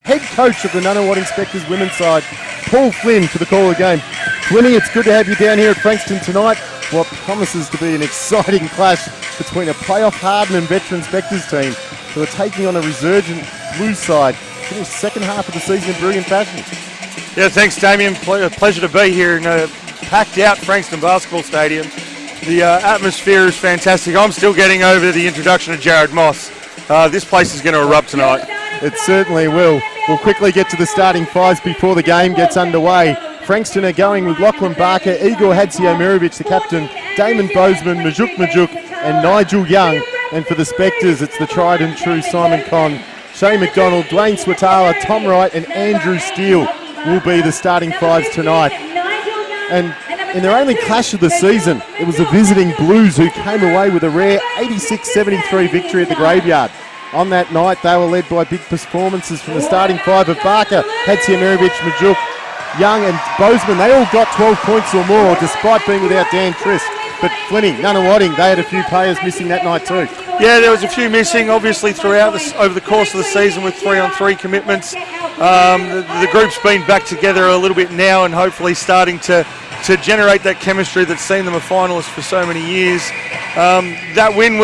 head coach of the Nunawading Spectres women's side, Paul Flynn, to the call of the game. Flinny, it's good to have you down here at Frankston tonight. What promises to be an exciting clash between a playoff-hardened and veteran Spectres team who are taking on a resurgent Blues side. Finished second half of the season in brilliant fashion. Yeah, thanks, Damien. Pleasure to be here in a packed-out Frankston basketball stadium. The atmosphere is fantastic. I'm still getting over the introduction of Jared Moss. This place is going to erupt tonight. It certainly will. We'll quickly get to the starting fives before the game gets underway. Frankston are going with Lachlan Barker, Igor Hadziomировich, the captain, Damon Bozeman, Majuk, and Nigel Young. And for the Spectres, it's the tried and true Simon Conn, Shane McDonald, Dwayne Swatala, Tom Wright, and Andrew Steele will be the starting fives tonight. And in their only clash of the season, it was the visiting Blues who came away with a rare 86-73 victory at the Graveyard. On that night, they were led by big performances from the starting five of Barker, Hadziomировich, Majuk, Young and Bozeman. They all got 12 points or more despite being without Dan Trist. But Flinny, Nunawading, they had a few players missing that night too. Yeah, there was a few missing, obviously, throughout this, over the course of the season with 3-on-3 commitments. The group's been back together a little bit now and hopefully starting to generate that chemistry that's seen them a finalist for so many years. That win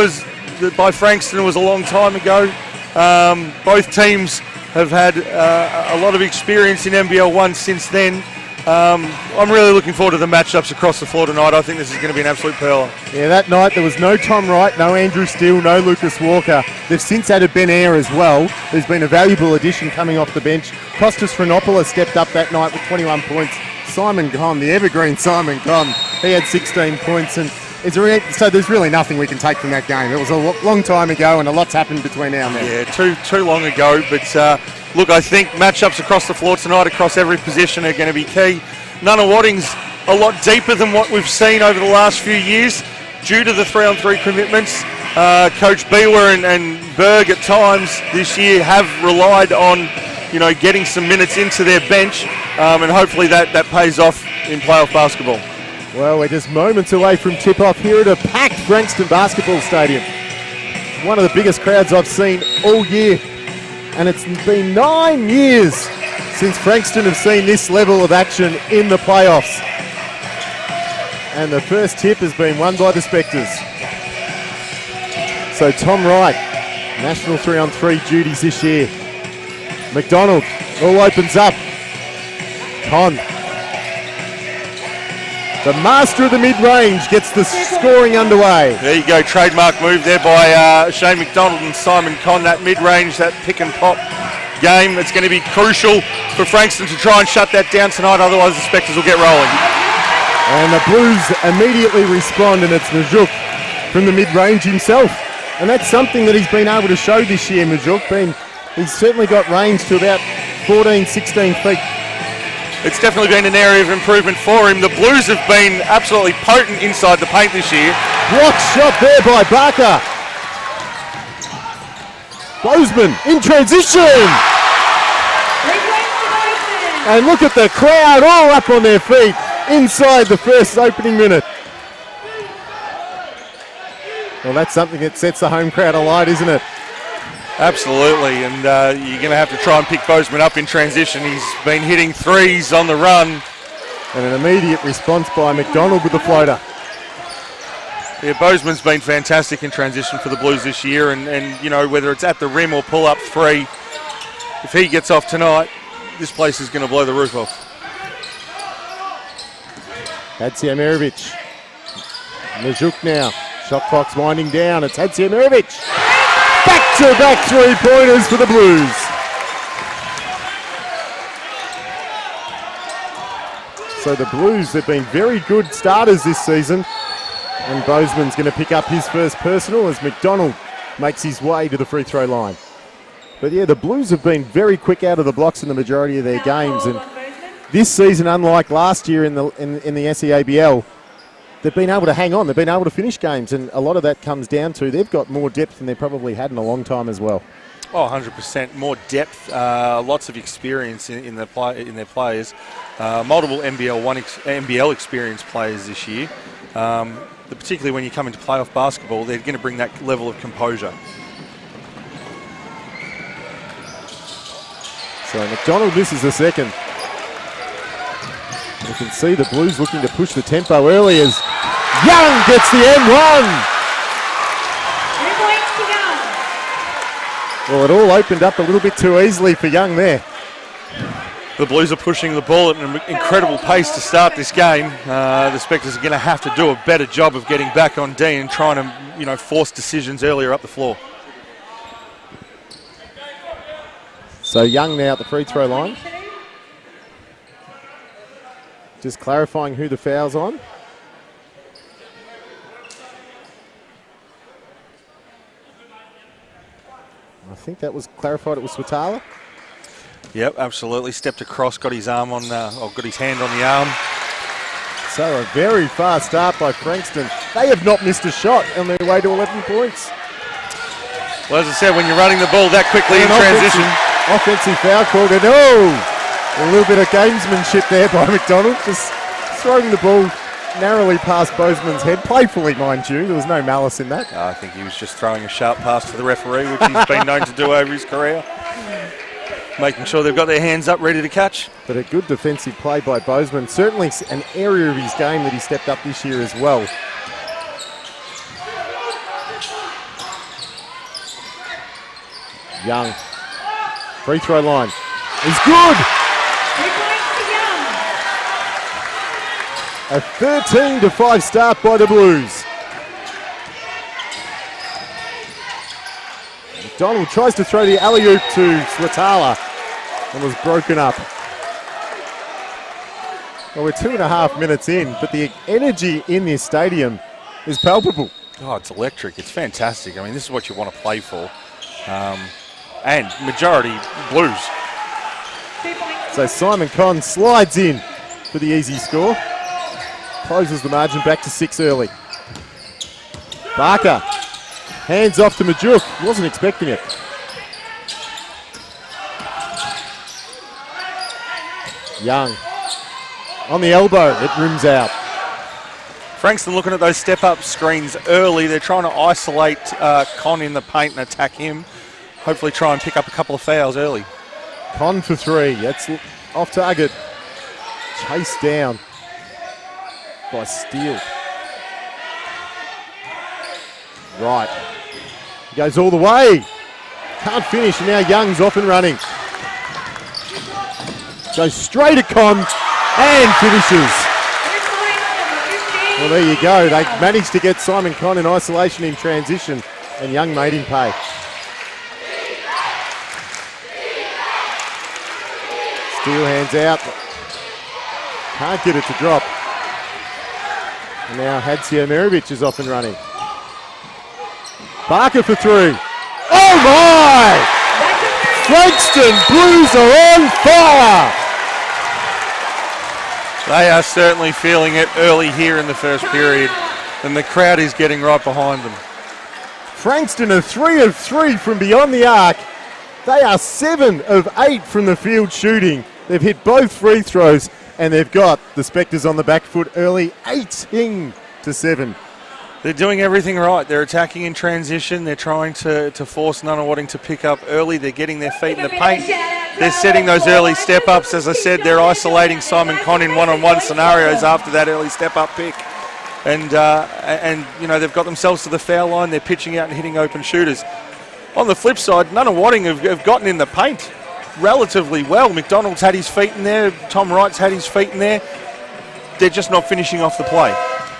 by Frankston was a long time ago. Both teams have had a lot of experience in NBL1 since then. I'm really looking forward to the matchups across the floor tonight. I think this is going to be an absolute pearler. Yeah, that night there was no Tom Wright, no Andrew Steele, no Lucas Walker. They've since added Ben Eyre as well, who's been a valuable addition coming off the bench. Kostas Phrenopoulos stepped up that night with 21 points. Simon Conn, the evergreen Simon Conn, he had 16 points. And so there's really nothing we can take from that game. It was a long time ago and a lot's happened between now and then. Yeah, too long ago. But look, I think matchups across the floor tonight, across every position, are going to be key. Nunawading's a lot deeper than what we've seen over the last few years due to the 3-on-3 commitments. Coach Beeler and Berg at times this year have relied on, getting some minutes into their bench, and hopefully that pays off in playoff basketball. Well, we're just moments away from tip-off here at a packed Frankston basketball stadium. One of the biggest crowds I've seen all year. And it's been 9 years since Frankston have seen this level of action in the playoffs. And the first tip has been won by the Spectres. So Tom Wright, national 3-on-3 duties this year. McDonald all opens up. Conn, the master of the mid-range, gets the scoring underway. There you go, trademark move there by Shane McDonald and Simon Conn. That mid-range, that pick-and-pop game, it's going to be crucial for Frankston to try and shut that down tonight, otherwise the Spectres will get rolling. And the Blues immediately respond, and it's Majuk from the mid-range himself. And that's something that he's been able to show this year, Majuk. He's certainly got range to about 14, 16 feet. It's definitely been an area of improvement for him. The Blues have been absolutely potent inside the paint this year. Block shot there by Barker. Bozeman in transition. And look at the crowd all up on their feet inside the first opening minute. Well, that's something that sets the home crowd alight, isn't it? Absolutely, and you're going to have to try and pick Bozeman up in transition. He's been hitting threes on the run. And an immediate response by McDonald with the floater. Yeah, Bozeman's been fantastic in transition for the Blues this year, and whether it's at the rim or pull-up three, if he gets off tonight, this place is going to blow the roof off. Hadziomировich. Majuk now. Shot clock's winding down. It's Hadziomировich. Back-to-back three-pointers for the Blues. So the Blues have been very good starters this season. And Bozeman's going to pick up his first personal as McDonald makes his way to the free throw line. But yeah, the Blues have been very quick out of the blocks in the majority of their games. And this season, unlike last year in the SEABL, they've been able to hang on. They've been able to finish games, and a lot of that comes down to they've got more depth than they probably had in a long time as well. Oh, 100% more depth, lots of experience in their players, multiple NBL experienced players this year. Particularly when you come into playoff basketball, they're going to bring that level of composure. So McDonald misses the second. You can see the Blues looking to push the tempo early as Young gets the N1. Well, it all opened up a little bit too easily for Young there. The Blues are pushing the ball at an incredible pace to start this game. The Spectres are going to have to do a better job of getting back on D and trying to, force decisions earlier up the floor. So Young now at the free throw line. Just clarifying who the foul's on. I think that was clarified. It was Swatala. Yep, absolutely. Stepped across, got his arm on, got his hand on the arm. So a very fast start by Frankston. They have not missed a shot on their way to 11 points. Well, as I said, when you're running the ball that quickly in transition. Offensive foul called, and a little bit of gamesmanship there by McDonald. Just throwing the ball narrowly past Bozeman's head, playfully, mind you. There was no malice in that. I think he was just throwing a sharp pass to the referee, which he's been known to do over his career. Making sure they've got their hands up, ready to catch. But a good defensive play by Bozeman. Certainly an area of his game that he stepped up this year as well. Young. Free throw line. Is good! A 13-5 start by the Blues. McDonald tries to throw the alley-oop to Swatala and was broken up. Well, we're 2.5 minutes in, but the energy in this stadium is palpable. Oh, it's electric. It's fantastic. I mean, this is what you want to play for. And majority Blues. So Simon Conn slides in for the easy score. Closes the margin back to 6 early. Barker. Hands off to Majuk. Wasn't expecting it. Young. On the elbow. It rims out. Frankston looking at those step-up screens early. They're trying to isolate Con in the paint and attack him. Hopefully try and pick up a couple of fouls early. Con for 3. That's off target. Chased down by Steele. Right. He goes all the way. Can't finish, and now Young's off and running. Goes straight at Con and finishes. Well, there you go. They managed to get Simon Conn in isolation in transition, and Young made him pay. Steele hands out. Can't get it to drop. And now Hadziomировich is off and running. Barker for 3. Oh my! Frankston Blues are on fire! They are certainly feeling it early here in the first period, and the crowd is getting right behind them. Frankston are 3 of 3 from beyond the arc. They are 7 of 8 from the field shooting. They've hit both free throws, and they've got the Spectres on the back foot early, 18-7. They're doing everything right. They're attacking in transition. They're trying to force Nunawading to pick up early. They're getting their feet in the paint. They're setting those early step-ups. As I said, they're isolating Simon Conn in one-on-one scenarios after that early step-up pick. And they've got themselves to the foul line. They're pitching out and hitting open shooters. On the flip side, Nunawading have gotten in the paint relatively well. McDonald's had his feet in there. Tom Wright's had his feet in there. They're just not finishing off the play.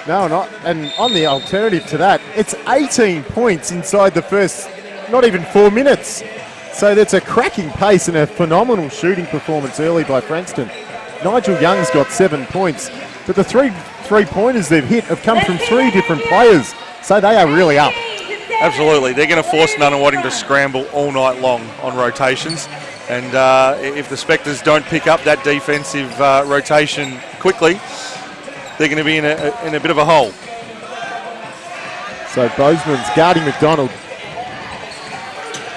No, not. And on the alternative to that, it's 18 points inside the first, not even 4 minutes. So that's a cracking pace and a phenomenal shooting performance early by Frankston. Nigel Young's got 7 points, but the three-pointers they've hit have come from 3 different players. So they are really up. Absolutely. They're going to force Nunawading to scramble all night long on rotations. And if the Spectres don't pick up that defensive rotation quickly, they're going to be in a bit of a hole. So Bozeman's guarding McDonald.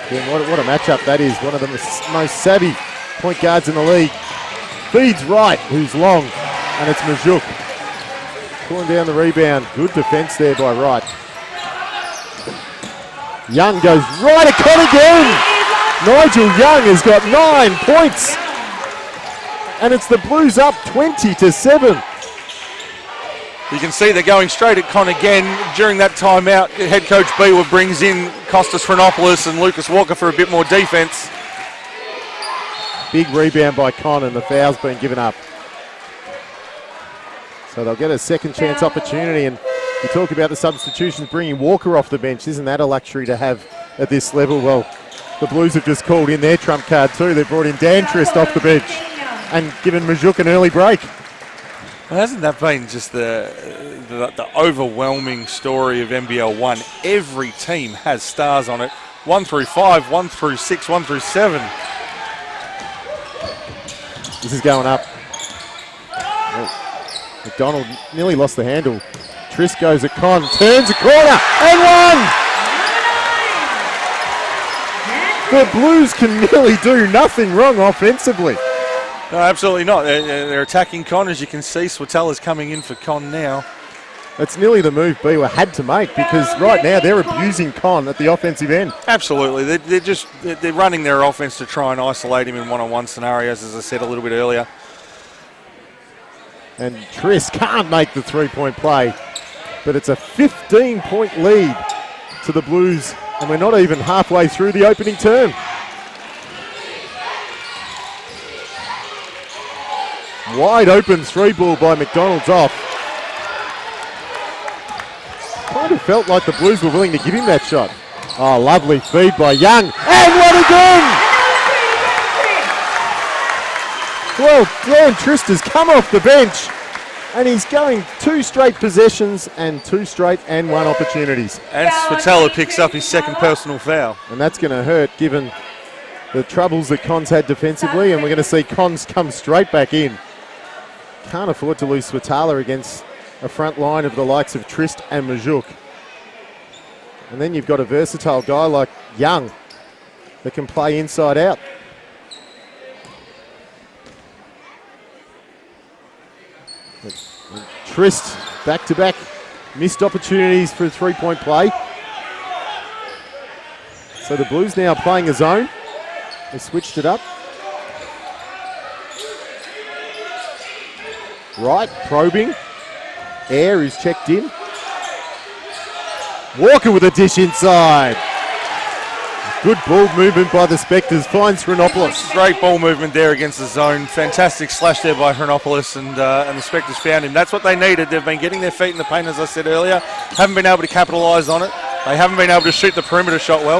Again, what a matchup that is. One of the most savvy point guards in the league. Feeds Wright, who's long, and it's Majuk. Pulling down the rebound. Good defense there by Wright. Young goes right at Con again. Nigel Young has got 9 points. And it's the Blues up 20-7. You can see they're going straight at Con again. During that timeout, head coach Beaver brings in Costas Chronopoulos and Lucas Walker for a bit more defence. Big rebound by Con and the foul's been given up. So they'll get a second chance opportunity, and you talk about the substitutions, bringing Walker off the bench. Isn't that a luxury to have at this level? Well, the Blues have just called in their trump card too. They've brought in Dan Trist off the bench and given Majuk an early break. Well, hasn't that been just the overwhelming story of NBL1? Every team has stars on it. 1 through 5, 1 through 6, 1 through 7. This is going up. Oh. McDonald nearly lost the handle. Trist goes at Con, turns a corner, and one! The Blues can nearly do nothing wrong offensively. No, absolutely not. They're attacking Con, as you can see. Swatala's coming in for Con now. That's nearly the move Beaver had to make, because right now they're abusing Con at the offensive end. Absolutely. They're running their offense to try and isolate him in one-on-one scenarios, as I said a little bit earlier. And Trist can't make the three-point play, but it's a 15-point lead to the Blues, and we're not even halfway through the opening term. Wide open three ball by McDonald's off. Kind of felt like the Blues were willing to give him that shot. Oh, lovely feed by Young, and one again! Well, Dan Trist has come off the bench, and he's going 2 straight possessions and 2 straight and 1 opportunities. And Swatala picks up his second personal foul. And that's going to hurt, given the troubles that Con's had defensively, and we're going to see Cons come straight back in. Can't afford to lose Swatala against a front line of the likes of Trist and Majuk. And then you've got a versatile guy like Young that can play inside out. Trist back-to-back missed opportunities for a three-point play. So the Blues now playing a zone. They switched it up. Right, probing. Air is checked in. Walker with a dish inside. Good ball movement by the Spectres. Finds Chronopoulos. Great ball movement there against the zone. Fantastic slash there by Chronopoulos, and the Spectres found him. That's what they needed. They've been getting their feet in the paint, as I said earlier. Haven't been able to capitalise on it. They haven't been able to shoot the perimeter shot well.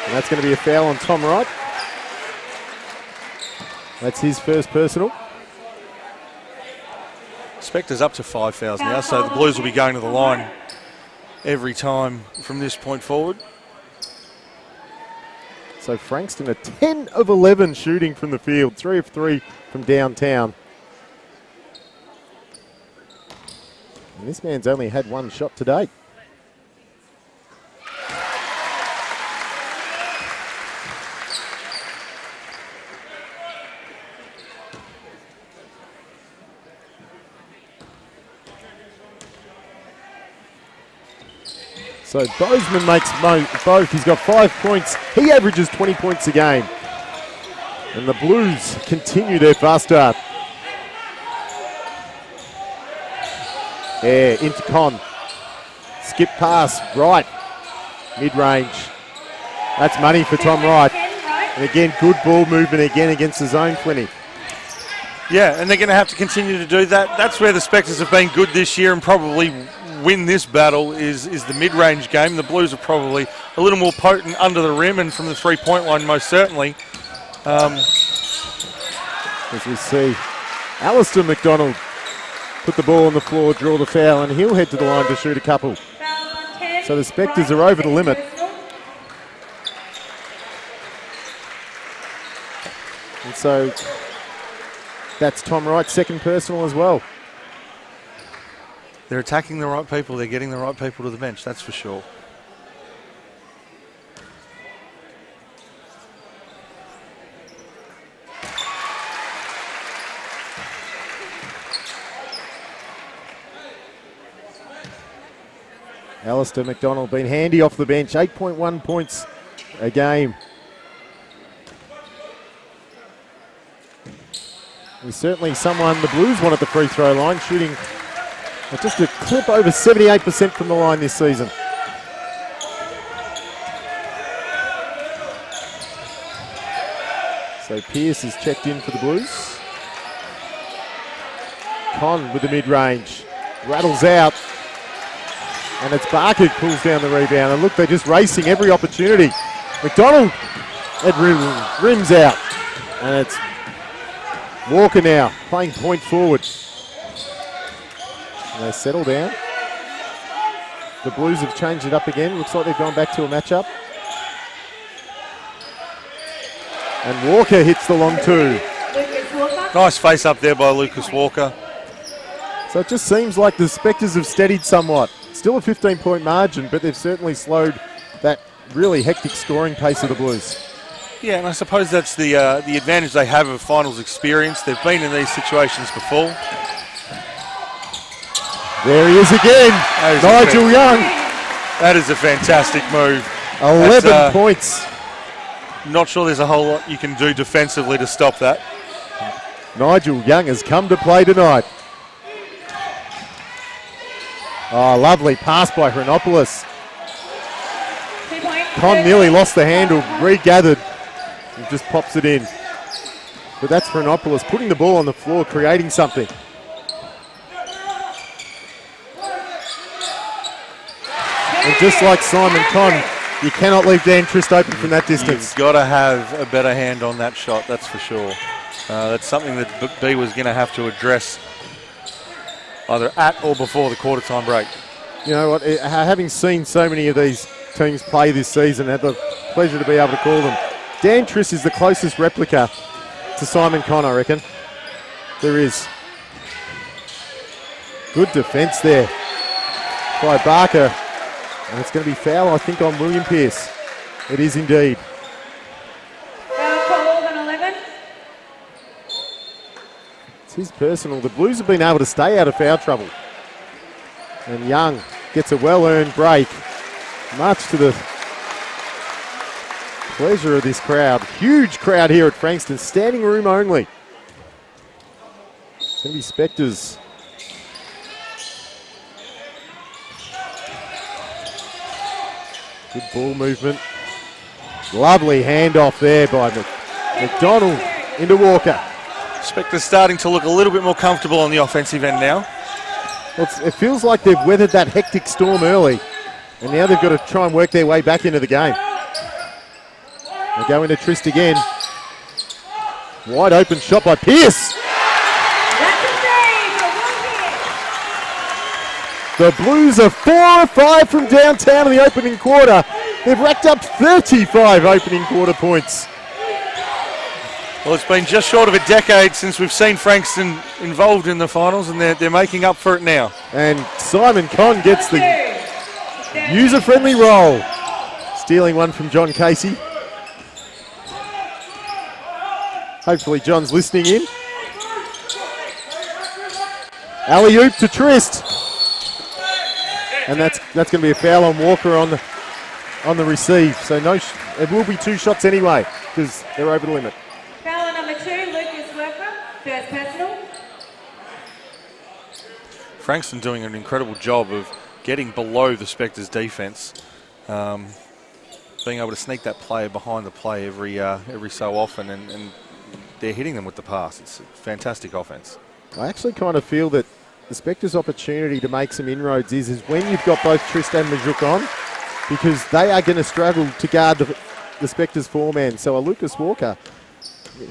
And that's going to be a foul on Tom Wright. That's his first personal. Spectres up to 5 fouls now, so the Blues will be going to the line every time from this point forward. So Frankston a 10 of 11 shooting from the field, 3 of 3 from downtown. And this man's only had 1 shot to date. So Bozeman makes both. He's got 5 points. He averages 20 points a game. And the Blues continue their fast start. Air into Con. Skip pass, right. Mid-range. That's money for Tom Wright. And again, good ball movement again against the zone 20. Yeah, and they're going to have to continue to do that. That's where the Spectres have been good this year and probably win this battle is the mid-range game. The Blues are probably a little more potent under the rim and from the three-point line, most certainly. As we see, Alistair McDonald put the ball on the floor, draw the foul, and he'll head to the line to shoot a couple. So the Spectres are over the limit. And so that's Tom Wright's second personal as well. They're attacking the right people. They're getting the right people to the bench, that's for sure. Alistair McDonald been handy off the bench, 8.1 points a game He's certainly someone the Blues want at the free throw line, shooting at just a clip over 78% from the line this season. So Pearce is checked in for the Blues. Con with the mid-range, rattles out, and it's Barker who pulls down the rebound. And look, they're just racing every opportunity. McDonald, it rims out, and it's Walker now playing point forward. And they settle down. The Blues have changed it up again. Looks like they've gone back to a matchup. And Walker hits the long two. Nice face up there by Lucas Walker. So it just seems like the Spectres have steadied somewhat. Still a 15-point margin, but they've certainly slowed that really hectic scoring pace of the Blues. Yeah, and I suppose that's the advantage they have of finals experience. They've been in these situations before. There he is again, Nigel Young. That is a fantastic move. 11 points. Not sure there's a whole lot you can do defensively to stop that. Nigel Young has come to play tonight. Oh, lovely pass by Hranopoulos. Con nearly lost the handle, regathered, and just pops it in. But that's Hranopoulos putting the ball on the floor, creating something. And just like Simon Con, you cannot leave Dan Trist open from that distance. You've got to have a better hand on that shot, that's for sure. That's something that B was going to have to address either at or before the quarter time break. You know what, having seen so many of these teams play this season, had the pleasure to be able to call them, Dan Trist is the closest replica to Simon Con, I reckon. There is. Good defence there by Barker. And it's going to be foul, I think, on William Pearce. It is indeed. Foul call on 11. It's his personal. The Blues have been able to stay out of foul trouble. And Young gets a well-earned break. Much to the pleasure of this crowd. Huge crowd here at Frankston. Standing room only. It's going to be Spectres. Good ball movement. Lovely handoff there by McDonald into Walker. Spectres starting to look a little bit more comfortable on the offensive end now. Well, it feels like they've weathered that hectic storm early, and now they've got to try and work their way back into the game. They go into Trist again. Wide open shot by Pearce. The Blues are 4 or 5 from downtown in the opening quarter. They've racked up 35 opening quarter points. Well, it's been just short of a decade since we've seen Frankston involved in the finals, and they're making up for it now. And Simon Con gets the user-friendly roll. Stealing one from John Casey. Hopefully John's listening in. Alley-oop to Trist. And that's going to be a foul on Walker on the receive. So it will be 2 shots anyway because they're over the limit. Foul on number 2, Lucas Worker, first personal. Frankston doing an incredible job of getting below the Spectres' defence, being able to sneak that player behind the play every so often, and they're hitting them with the pass. It's a fantastic offence. I actually kind of feel that the Spectres' opportunity to make some inroads is when you've got both Trist and Majuk on, because they are going to struggle to guard the Spectres' 4-man. So a Lucas Walker,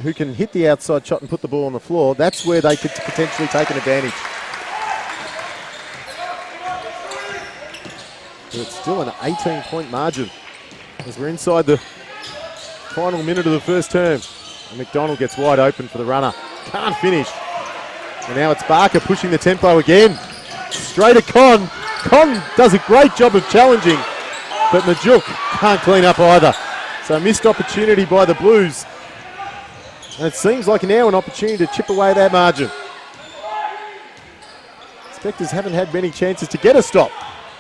who can hit the outside shot and put the ball on the floor, that's where they could potentially take an advantage. But it's still an 18-point margin as we're inside the final minute of the first term. And McDonald gets wide open for the runner. Can't finish. And now it's Barker pushing the tempo again. Straight at Con. Con does a great job of challenging, but Majuk can't clean up either. So missed opportunity by the Blues. And it seems like now an opportunity to chip away that margin. Spectres haven't had many chances to get a stop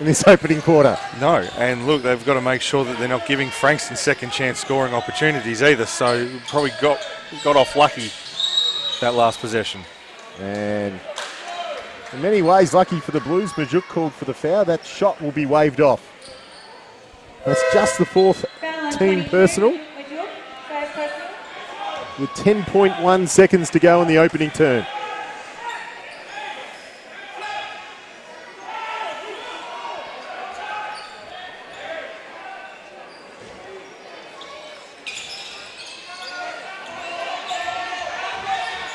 in this opening quarter. No, and look, they've got to make sure that they're not giving Frankston second chance scoring opportunities either, so probably got off lucky that last possession. And in many ways, lucky for the Blues, Majuk called for the foul. That shot will be waved off. That's just the fourth team personal, with 10.1 seconds to go in the opening term.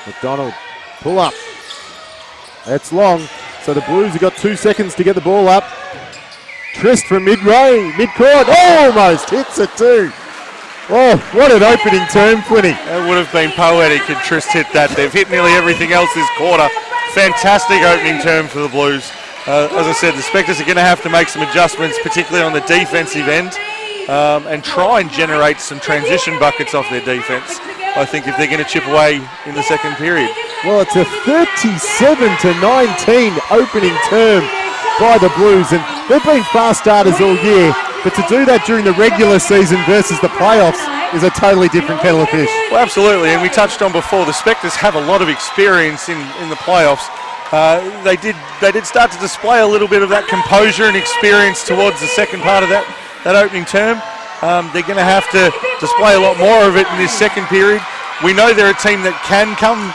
McDonald, pull up. That's long. So the Blues have got 2 seconds to get the ball up. Trist from mid-court. Almost hits it too. Oh, what an opening term, Flinny. It would have been poetic if Trist hit that. They've hit nearly everything else this quarter. Fantastic opening term for the Blues. As I said, the Spectres are going to have to make some adjustments, particularly on the defensive end, and try and generate some transition buckets off their defense, I think, if they're going to chip away in the second period. Well, it's a 37-19 opening term by the Blues, and they've been fast starters all year, but to do that during the regular season versus the playoffs is a totally different kettle of fish. Well, absolutely, and we touched on before, the Spectres have a lot of experience in the playoffs. They did start to display a little bit of that composure and experience towards the second part of that opening term. They're going to have to display a lot more of it in this second period. We know they're a team that can come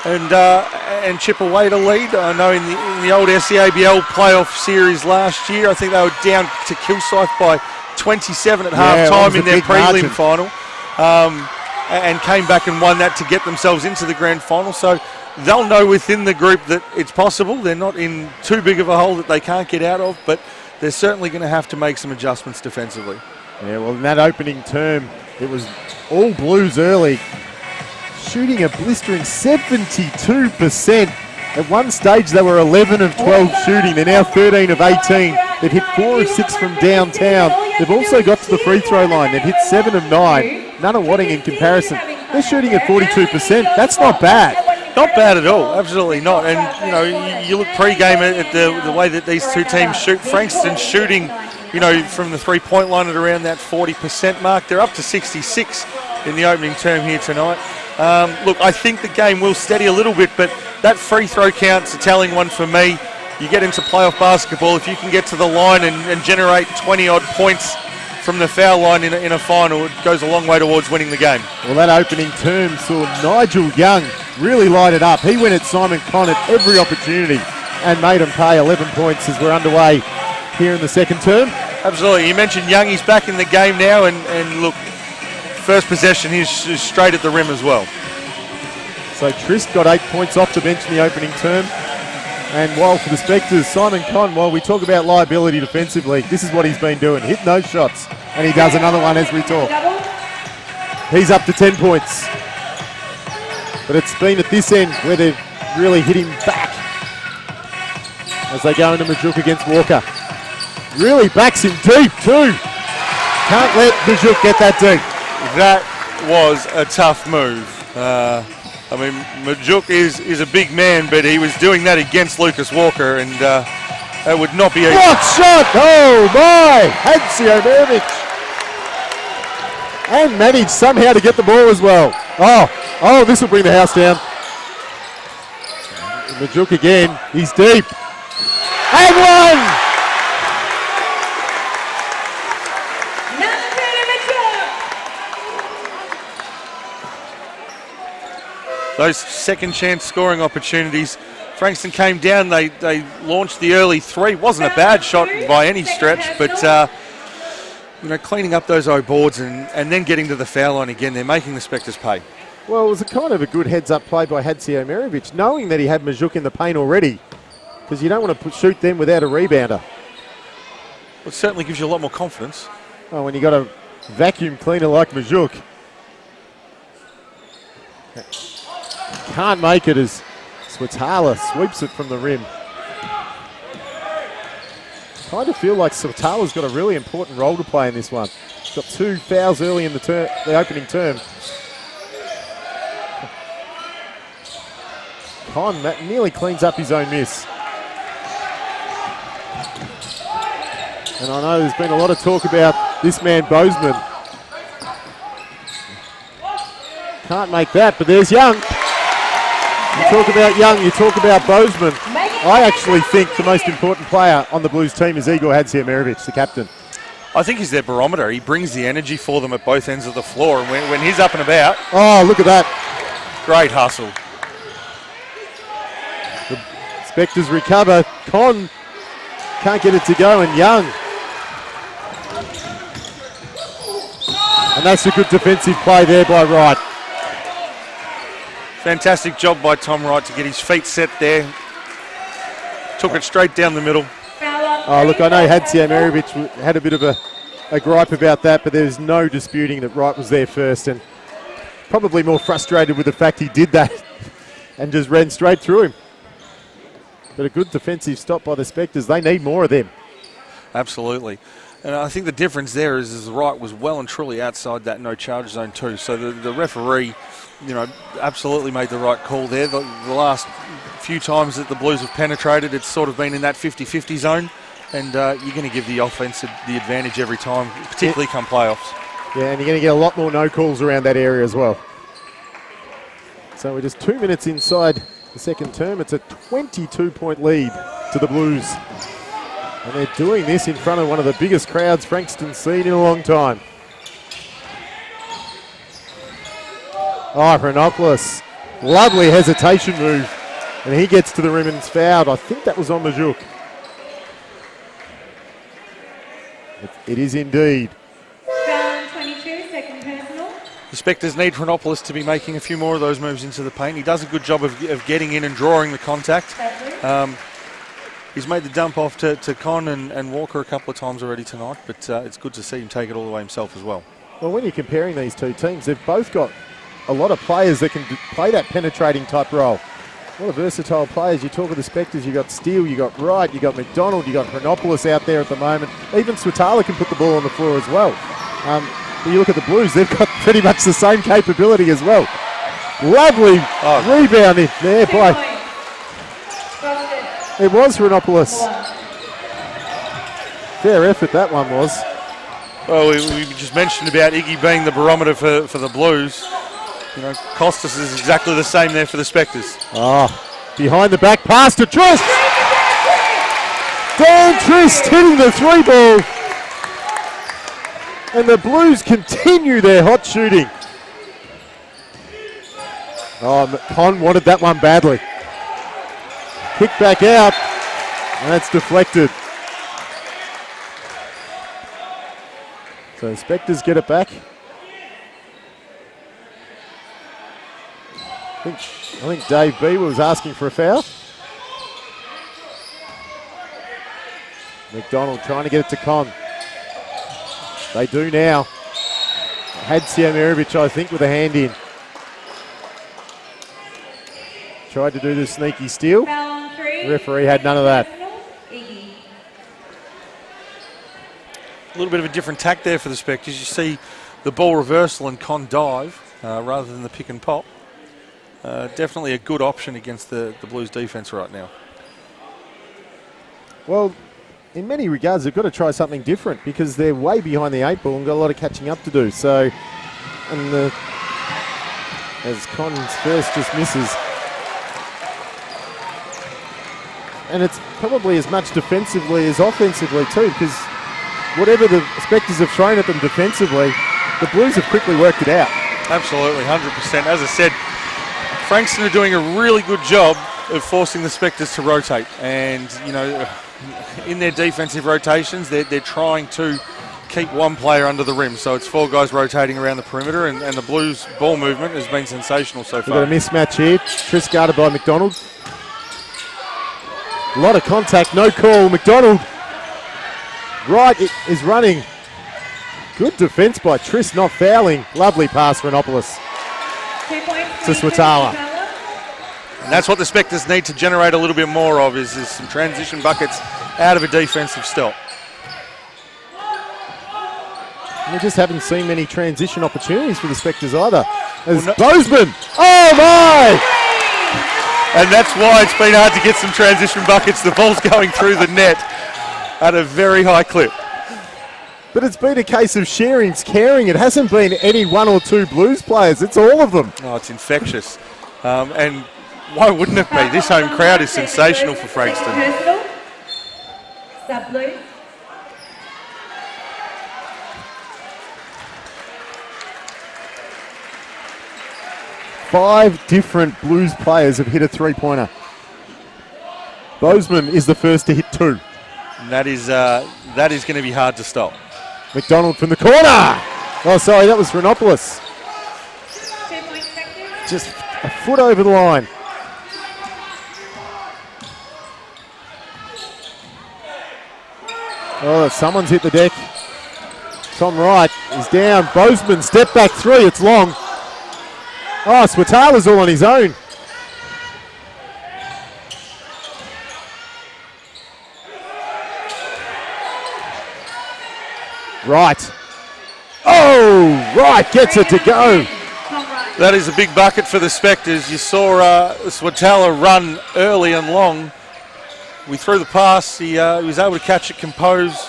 and chip away to lead. I know in the old SCABL playoff series last year, I think they were down to Kilsyth by 27 at half-time in their prelim final, and came back and won that to get themselves into the grand final. So they'll know within the group that it's possible. They're not in too big of a hole that they can't get out of, but they're certainly going to have to make some adjustments defensively. Yeah, well, in that opening term, it was all Blues early, shooting a blistering 72%. At one stage, they were 11 of 12 shooting. They're now 13 of 18. They've hit 4 of 6 from downtown. They've also got to the free throw line. They've hit 7 of 9. Nunawading in comparison, they're shooting at 42%. That's not bad. Not bad at all, absolutely not. And, you know, you look pre-game at the way that these two teams shoot. Frankston shooting, you know, from the three-point line at around that 40% mark. They're up to 66 in the opening term here tonight. Look, I think the game will steady a little bit, but that free throw count's a telling one for me. You get into playoff basketball, if you can get to the line and generate 20-odd points from the foul line in a final, it goes a long way towards winning the game. Well, that opening term saw Nigel Young really light it up. He went at Simon Conn at every opportunity and made him pay. 11 points as we're underway here in the second term. Absolutely. You mentioned Young, he's back in the game now, and look, first possession, he's straight at the rim as well. So Trist got 8 points off the bench in the opening term. And while for the Spectres, Simon Conn, while we talk about liability defensively, this is what he's been doing, hitting those shots. And he does another one as we talk. He's up to 10 points. But it's been at this end where they've really hit him back as they go into Majuk against Walker. Really backs him deep too. Can't let Majuk get that deep. That was a tough move. I mean, Majuk is a big man, but he was doing that against Lucas Walker, and that would not be a... What shot! Oh my! Hadzio Mervic. And managed somehow to get the ball as well. Oh, this will bring the house down. Majuk again, he's deep. And one! Those second chance scoring opportunities. Frankston came down, they launched the early three. Wasn't a bad shot by any stretch, but you know, cleaning up those O boards and then getting to the foul line again, they're making the Spectres pay. Well, it was a kind of a good heads-up play by Hadzio Mervic, knowing that he had Majuk in the paint already, because you don't want to shoot them without a rebounder. It certainly gives you a lot more confidence. Oh, when you got a vacuum cleaner like Majuk. Can't make it as Swatala sweeps it from the rim. Kind of feel like Swatala's got a really important role to play in this one. He's got 2 fouls early in the opening term. Con nearly cleans up his own miss. And I know there's been a lot of talk about this man, Bozeman. Can't make that, but there's Young. You talk about Young, you talk about Bozeman. I actually think the most important player on the Blues team is Igor Hadziemirovic, the captain. I think he's their barometer. He brings the energy for them at both ends of the floor. And when he's up and about, oh, look at that. Great hustle. The Spectres recover. Con can't get it to go, and Young. And that's a good defensive play there by Wright. Fantastic job by Tom Wright to get his feet set there. Took it straight down the middle. Oh, look, I know Hadziemirovic had a bit of a gripe about that, but there's no disputing that Wright was there first, and probably more frustrated with the fact he did that and just ran straight through him. But a good defensive stop by the Spectres. They need more of them. Absolutely. And I think the difference there is Wright was well and truly outside that no charge zone too. So the referee, absolutely made the right call there. The last few times that the Blues have penetrated, it's sort of been in that 50-50 zone. And you're going to give the offense the advantage every time, particularly come playoffs. Yeah, and you're going to get a lot more no calls around that area as well. So we're just 2 minutes inside the second term. It's a 22-point lead to the Blues. And they're doing this in front of one of the biggest crowds Frankston's seen in a long time. Oh, Hranopoulos. Lovely hesitation move. And he gets to the rim and is fouled. I think that was on Majuk. It is indeed. Foul on 22, second personal. The Spectres need Hranopoulos to be making a few more of those moves into the paint. He does a good job of getting in and drawing the contact. He's made the dump off to Con and Walker a couple of times already tonight, but it's good to see him take it all the way himself as well. Well, when you're comparing these two teams, they've both got a lot of players that can play that penetrating type role. A lot of versatile players. You talk of the Spectres, you got Steele, you got Wright, you got McDonald, you got Hranopoulos out there at the moment. Even Switala can put the ball on the floor as well. But you look at the Blues, they've got pretty much the same capability as well. Lovely rebound in there by... It was Hranopoulos. Fair effort that one was. Well, we just mentioned about Iggy being the barometer for the Blues. Costas is exactly the same there for the Spectres. Behind the back pass to Trist. Dan Trist hitting the three ball. And the Blues continue their hot shooting. Con wanted that one badly. Kick back out. And that's deflected. So Spectres get it back. I think Dave Beaver was asking for a foul. McDonald trying to get it to Con. They do now. Hadziemirovic, I think, with a hand in. Tried to do the sneaky steal. The referee had none of that. A little bit of a different tack there for the Spectres. You see the ball reversal and Con dive rather than the pick and pop. Definitely a good option against the Blues defense right now. Well, in many regards, they've got to try something different because they're way behind the eight ball and got a lot of catching up to do. So, and as Con's first just misses. And it's probably as much defensively as offensively too, because whatever the Spectres have thrown at them defensively, the Blues have quickly worked it out. Absolutely, 100%. As I said, Frankston are doing a really good job of forcing the Spectres to rotate. And, in their defensive rotations, they're trying to keep one player under the rim. So it's four guys rotating around the perimeter, and the Blues ball movement has been sensational so far. We've got a mismatch here. Tris guarded by McDonald. A lot of contact, no call. McDonald. Wright is running. Good defence by Tris, not fouling. Lovely pass for Hranopoulos. 2 points To Switala. And that's what the Spectres need to generate a little bit more of, is some transition buckets out of a defensive stop. We just haven't seen many transition opportunities for the Spectres either. As Bozeman. Oh my! And that's why it's been hard to get some transition buckets. The ball's going through the net at a very high clip. But it's been a case of sharing's caring. It hasn't been any one or two Blues players. It's all of them. Oh, it's infectious. And why wouldn't it be? This home crowd is sensational for Frankston. Personal. Sub Blues. Five different Blues players have hit a three-pointer. Bozeman is the first to hit two. And that is going to be hard to stop. McDonald from the corner. Oh, sorry, that was Renopoulos. 2 points Spectres. Just a foot over the line. Oh, someone's hit the deck. Tom Wright is down. Bozeman, step back three. It's long. Oh, Swatala's all on his own. Right. Oh, Wright gets it to go. That is a big bucket for the Spectres. You saw Swatala run early and long. We threw the pass. He was able to catch it, compose,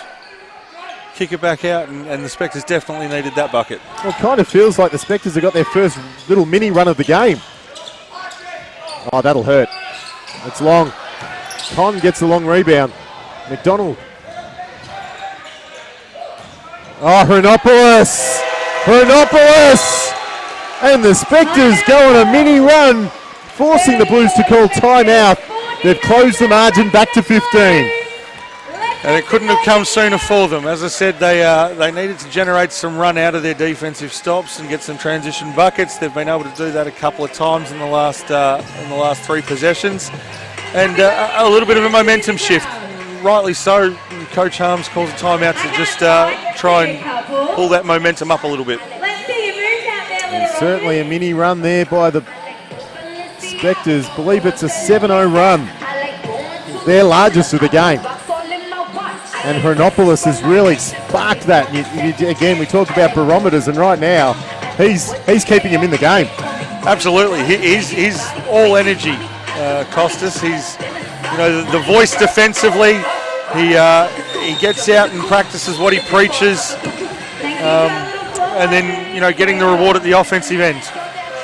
kick it back out, and the Spectres definitely needed that bucket. Well, it kind of feels like the Spectres have got their first little mini run of the game. Oh, that'll hurt. It's long. Con gets the long rebound. McDonald. Oh, Renopoulos! Renopoulos! And the Spectres go on a mini run, forcing the Blues to call timeout. They've closed the margin back to 15. And it couldn't have come sooner for them. As I said, they needed to generate some run out of their defensive stops and get some transition buckets. They've been able to do that a couple of times in the last three possessions. And a little bit of a momentum shift. Rightly so, Coach Harms calls a timeout to just try and pull that momentum up a little bit. And certainly a mini run there by the Spectres. Believe it's a 7-0 run. Their largest of the game. And Renopoulos has really sparked that. Again, we talked about barometers, and right now, he's keeping him in the game. Absolutely. He's all energy, Costas. He's the voice defensively. He gets out and practices what he preaches, and then getting the reward at the offensive end.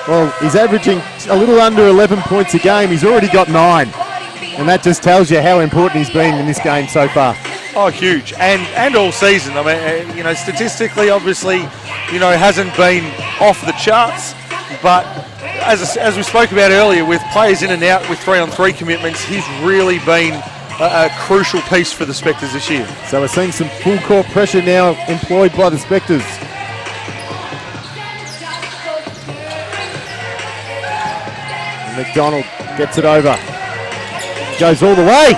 Well, he's averaging a little under 11 points a game. He's already got 9, and that just tells you how important he's been in this game so far. Oh, huge, and all season. I mean, statistically, obviously, hasn't been off the charts, but as we spoke about earlier, with players in and out with 3-on-3 commitments, he's really been a crucial piece for the Spectres this year. So we're seeing some full court pressure now employed by the Spectres. And McDonald gets it over. Goes all the way.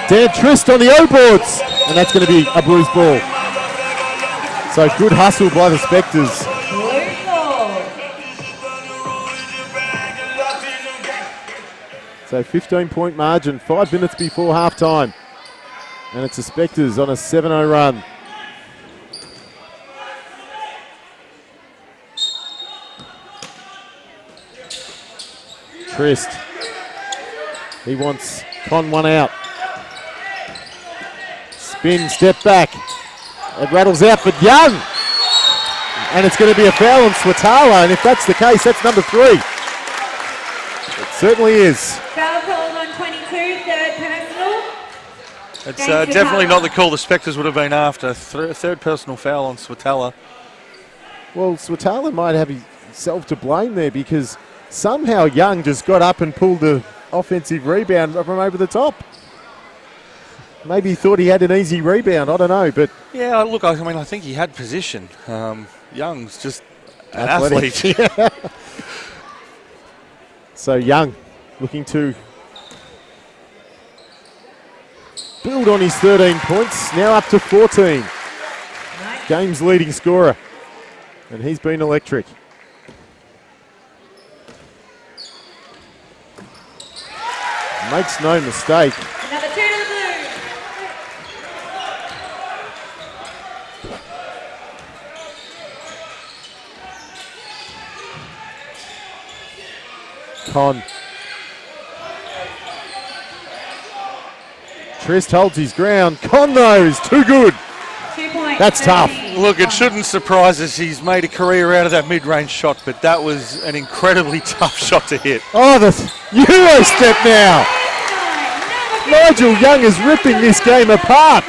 Dan Trist on the O-boards. And that's going to be a Blues ball. So good hustle by the Spectres. So 15-point margin, 5 minutes before halftime. And it's the Spectres on a 7-0 run. Trist. He wants Con one out. Spin, step back. It rattles out, but Young. And it's going to be a foul on Swatala, and if that's the case, that's number 3. It certainly is. Foul called on 22, third personal. It's definitely not the call the Spectres would have been after. Third personal foul on Swatala. Well, Swatala might have himself to blame there because somehow Young just got up and pulled the offensive rebound from over the top. Maybe he thought he had an easy rebound. I don't know, but yeah, look, I think he had position. Young's just an athlete. Yeah. So Young looking to build on his 13 points, now up to 14. Game's leading scorer, and he's been electric. Makes no mistake. Number 2 to the Blues. Con. Trist holds his ground. Con though is too good. 2 That's tough. Look, it shouldn't surprise us. He's made a career out of that mid-range shot, but that was an incredibly tough shot to hit. Oh, the Euro step now. Nigel Young is ripping this game apart.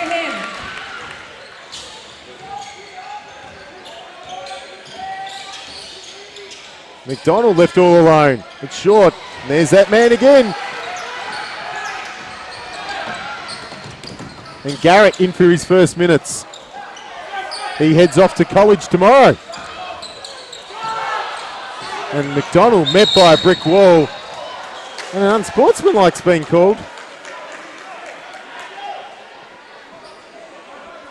McDonald left all alone. It's short. And there's that man again. And Garrett in for his first minutes. He heads off to college tomorrow. And McDonald met by a brick wall. And an unsportsmanlike's been called.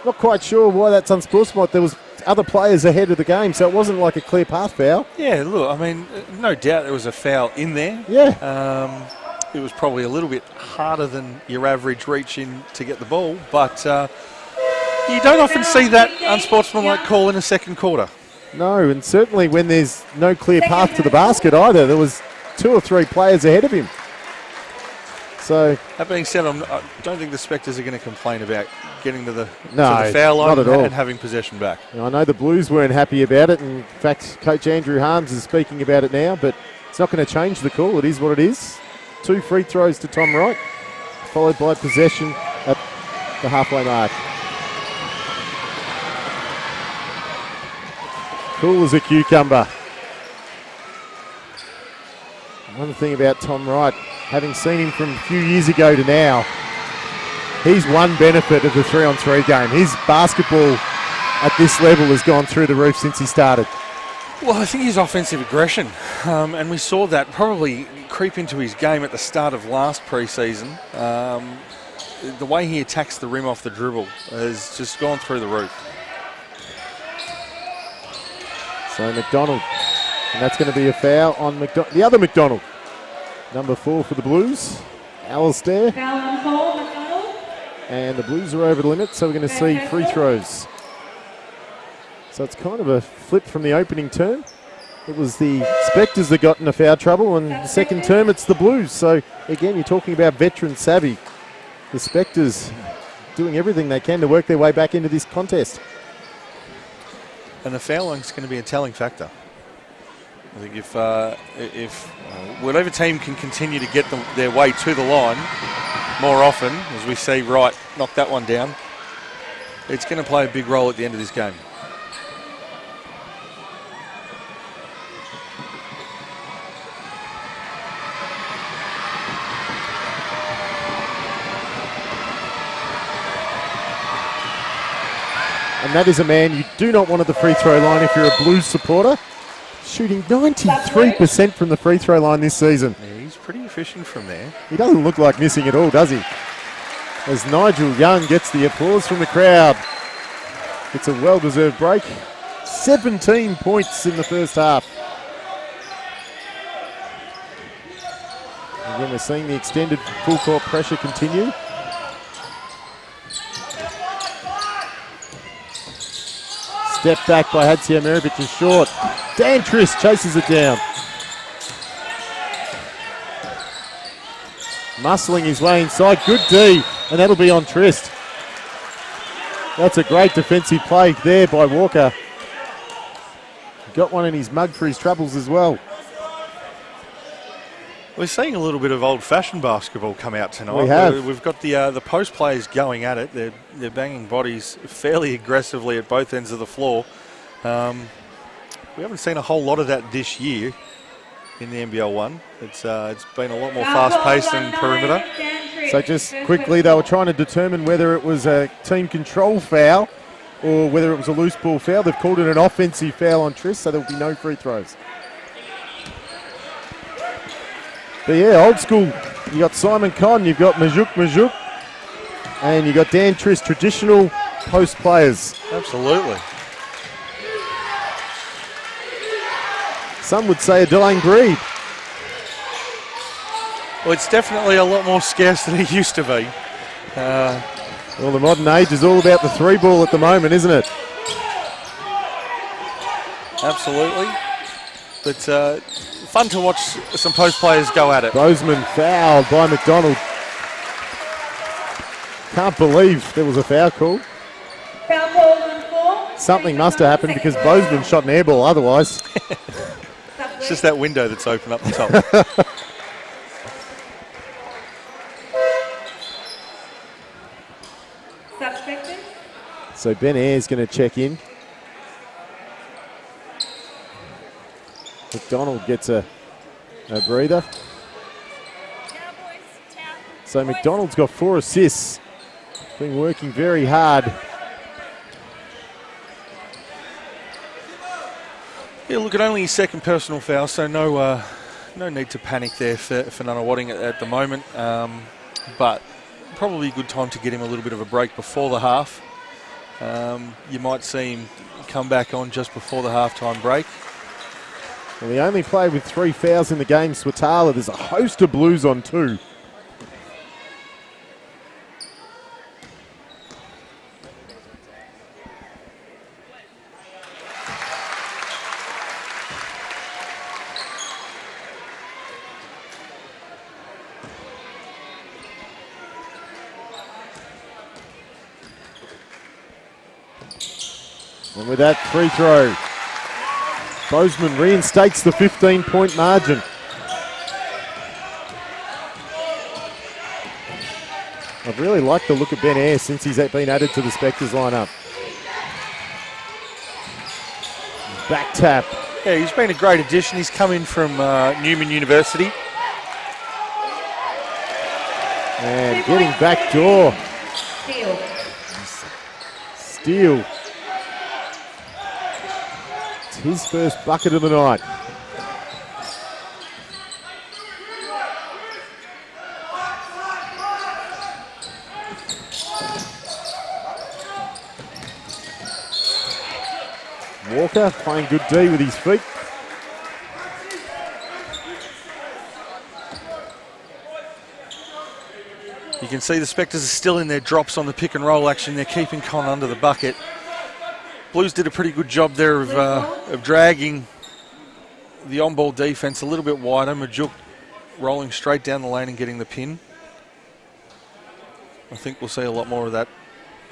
Not quite sure why that's unsportsmanlike. There was other players ahead of the game, so it wasn't like a clear path foul. Yeah, look, I mean, no doubt there was a foul in there. Yeah. It was probably a little bit harder than your average reach in to get the ball, but you don't often see that unsportsmanlike call in a second quarter. No, and certainly when there's no clear path to the basket either. There was 2 or 3 players ahead of him. So that being said, I don't think the Spectres are going to complain about getting to the no, foul line not at all. and having possession back. I know the Blues weren't happy about it. In fact, Coach Andrew Harms is speaking about it now, but it's not going to change the call. It is what it is. 2 free throws to Tom Wright, followed by possession at the halfway mark. Cool as a cucumber. One thing about Tom Wright, having seen him from a few years ago to now, he's one benefit of the 3-on-3 game. His basketball at this level has gone through the roof since he started. Well, I think his offensive aggression, and we saw that probably creep into his game at the start of last pre-season. The way he attacks the rim off the dribble has just gone through the roof. So McDonald, and that's going to be a foul on the other McDonald. Number 4 for the Blues, Alistair. Foul on 4, McDonald. And the Blues are over the limit, so we're going to see free throws. So it's kind of a flip from the opening term. It was the Spectres that got into foul trouble, and the second term it's the Blues. So again, you're talking about veteran savvy. The Spectres doing everything they can to work their way back into this contest. And the foul line is going to be a telling factor. I think if whatever team can continue to get their way to the line more often, as we see Wright knock that one down, it's going to play a big role at the end of this game. And that is a man you do not want at the free throw line if you're a Blues supporter. Shooting 93% from the free throw line this season. Yeah, he's pretty efficient from there. He doesn't look like missing at all, does he? As Nigel Young gets the applause from the crowd. It's a well-deserved break. 17 points in the first half. Again, we're seeing the extended full court pressure continue. Step back by Hadziemirovic is short. Dan Trist chases it down. Muscling his way inside. Good D, and that'll be on Trist. That's a great defensive play there by Walker. Got one in his mug for his troubles as well. We're seeing a little bit of old-fashioned basketball come out tonight. We have. We've got the post players going at it. They're banging bodies fairly aggressively at both ends of the floor. We haven't seen a whole lot of that this year in the NBL1. It's been a lot more fast-paced than perimeter. So just quickly, they were trying to determine whether it was a team control foul or whether it was a loose ball foul. They've called it an offensive foul on Trist, so there'll be no free throws. But yeah, old school. You got Simon Conn, you've got Majuk, and you got Dan Trist, traditional post players. Absolutely. Some would say a Delane Breed. Well, it's definitely a lot more scarce than it used to be. Well, the modern age is all about the 3-ball at the moment, isn't it? Absolutely. But fun to watch some post players go at it. Bozeman fouled by McDonald. Can't believe there was a foul call. Foul call on Something must have happened because Bozeman shot an air ball otherwise. It's just that window that's open up the top. Subspected. So Ben Ayre's going to check in. McDonald gets a breather. So McDonald's got 4 assists. Been working very hard. Yeah, look, at only his second personal foul, so no need to panic there for Nunawading at the moment. But probably a good time to get him a little bit of a break before the half. You might see him come back on just before the halftime break. Well, the only player with 3 fouls in the game, Swatala. There's a host of Blues on 2. And with that free throw, Bozeman reinstates the 15-point margin. I've really liked the look of Ben Ayre since he's been added to the Spectres lineup. Back tap. Yeah, he's been a great addition. He's come in from Newman University. And getting back door. Steele. It's his first bucket of the night. Walker playing good D with his feet. You can see the Spectres are still in their drops on the pick and roll action. They're keeping Con under the bucket. Blues did a pretty good job there of dragging the on-ball defense a little bit wider. Majuk rolling straight down the lane and getting the pin. I think we'll see a lot more of that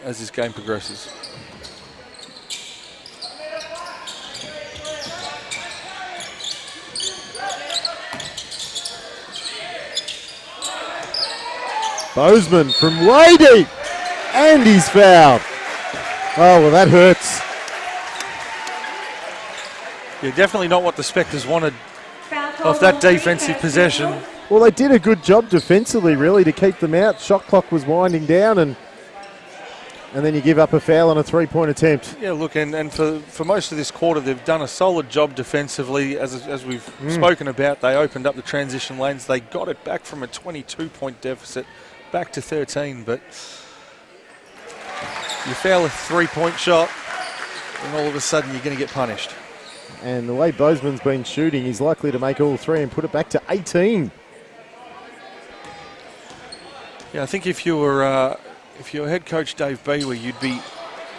as this game progresses. Bozeman from way deep, and he's fouled. Oh, well, that hurts. Yeah, definitely not what the Spectres wanted off that defensive possession. Well, they did a good job defensively, really, to keep them out. Shot clock was winding down, and then you give up a foul on a three-point attempt. Yeah, look, and for most of this quarter, they've done a solid job defensively. As we've spoken about, they opened up the transition lanes. They got it back from a 22-point deficit back to 13, but you foul a three-point shot, and all of a sudden you're going to get punished. And the way Bozeman's been shooting, he's likely to make all three and put it back to 18. Yeah, I think if you were head coach Dave Beaver, you'd be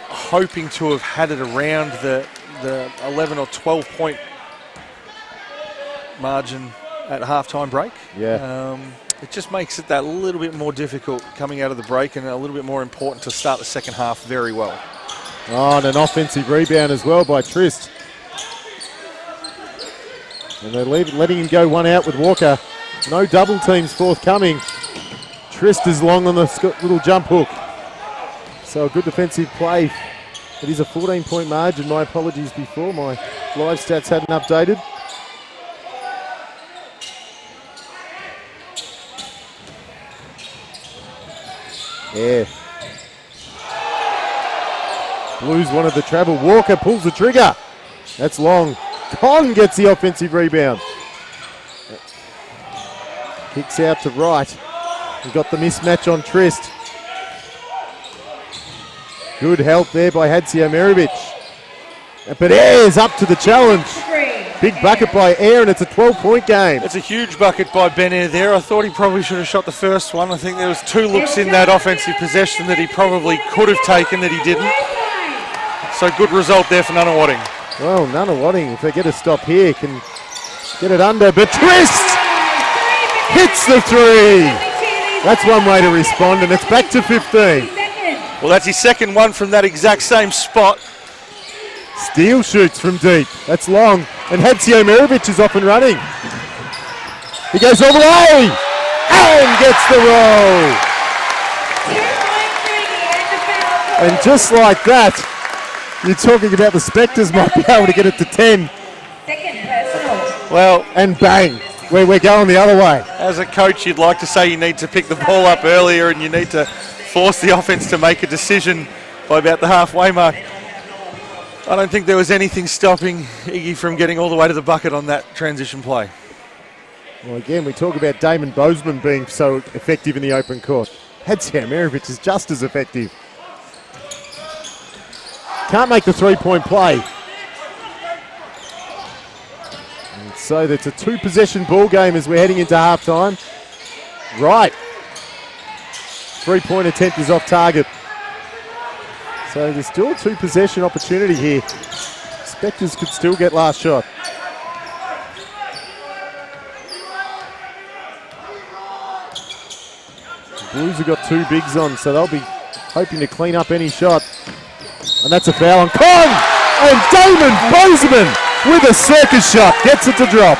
hoping to have had it around the 11 or 12-point margin at halftime break. Yeah. It just makes it that little bit more difficult coming out of the break, and a little bit more important to start the second half very well. Oh, and an offensive rebound as well by Trist. And they're letting him go one out with Walker. No double teams forthcoming. Trist is long on the little jump hook. So a good defensive play. It is a 14-point margin. My apologies before. My live stats hadn't updated. Yeah. Blues wanted the travel. Walker pulls the trigger. That's long. Con gets the offensive rebound. Kicks out to right. We've got the mismatch on Trist. Good help there by Hadsio Merivic. But Ayre's up to the challenge. Big bucket by Ayre, and it's a 12-point game. It's a huge bucket by Ben Ayre there. I thought he probably should have shot the first one. I think there was two looks in that offensive possession that he probably could have taken that he didn't. So good result there for Nunawading. Well, Nunawading, if they get a stop here, can get it under. But Trist hits the three. That's one way to respond, and it's back to 15. Well, that's his second one from that exact same spot. Steele shoots from deep. That's long. And Hadzio Mirovic is off and running. He goes all the way and gets the roll. 2 points, And just like that, you're talking about the Spectres might be able to get it to 10. Second personal. Well, And bang, we're going the other way. as a coach, you'd like to say you need to pick the ball up earlier and you need to force the offense to make a decision by about the halfway mark. I don't think there was anything stopping Iggy from getting all the way to the bucket on that transition play. Well, again, we talk about Damon Bozeman being so effective in the open court. Hadzio Mirovic is just as effective. Can't make the three-point play. And so that's a two-possession ball game as we're heading into halftime. Right. Three-point attempt is off target. So there's still a two-possession opportunity here. Spectres could still get last shot. The Blues have got two bigs on, so they'll be hoping to clean up any shot. And that's a foul on Con! And Damon Bozeman with a circus shot gets it to drop.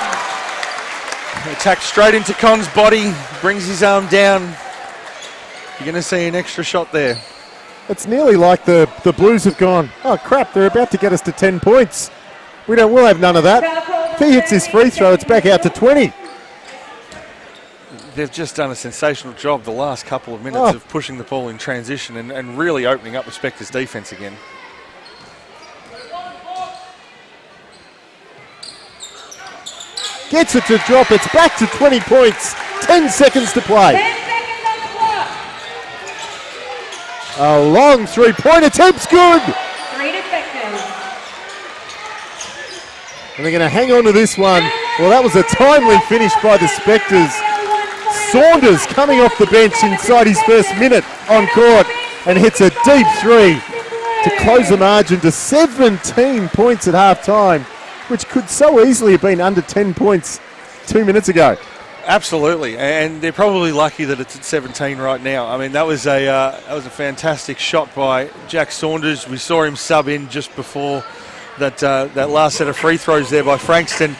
Attack straight into Con's body, brings his arm down. You're going to see an extra shot there. It's nearly like the Blues have gone, oh crap, they're about to get us to 10 points. We'll have none of that. If he hits his free throw, it's back out to 20. They've just done a sensational job the last couple of minutes of pushing the ball in transition and really opening up the Spectres' defence again. Gets it to drop, it's back to 20 points. 10 seconds to play. 10 seconds on the clock. A long three-point attempt's good. 3 to Spectres. And they're going to hang on to this one. Well, that was a timely finish by the Spectres. Saunders coming off the bench inside his first minute on court and hits a deep three to close the margin to 17 points at half-time, which could so easily have been under 10 points 2 minutes ago. Absolutely, and they're probably lucky that it's at 17 right now. I mean, that was a fantastic shot by Jack Saunders. We saw him sub in just before that last set of free throws there by Frankston.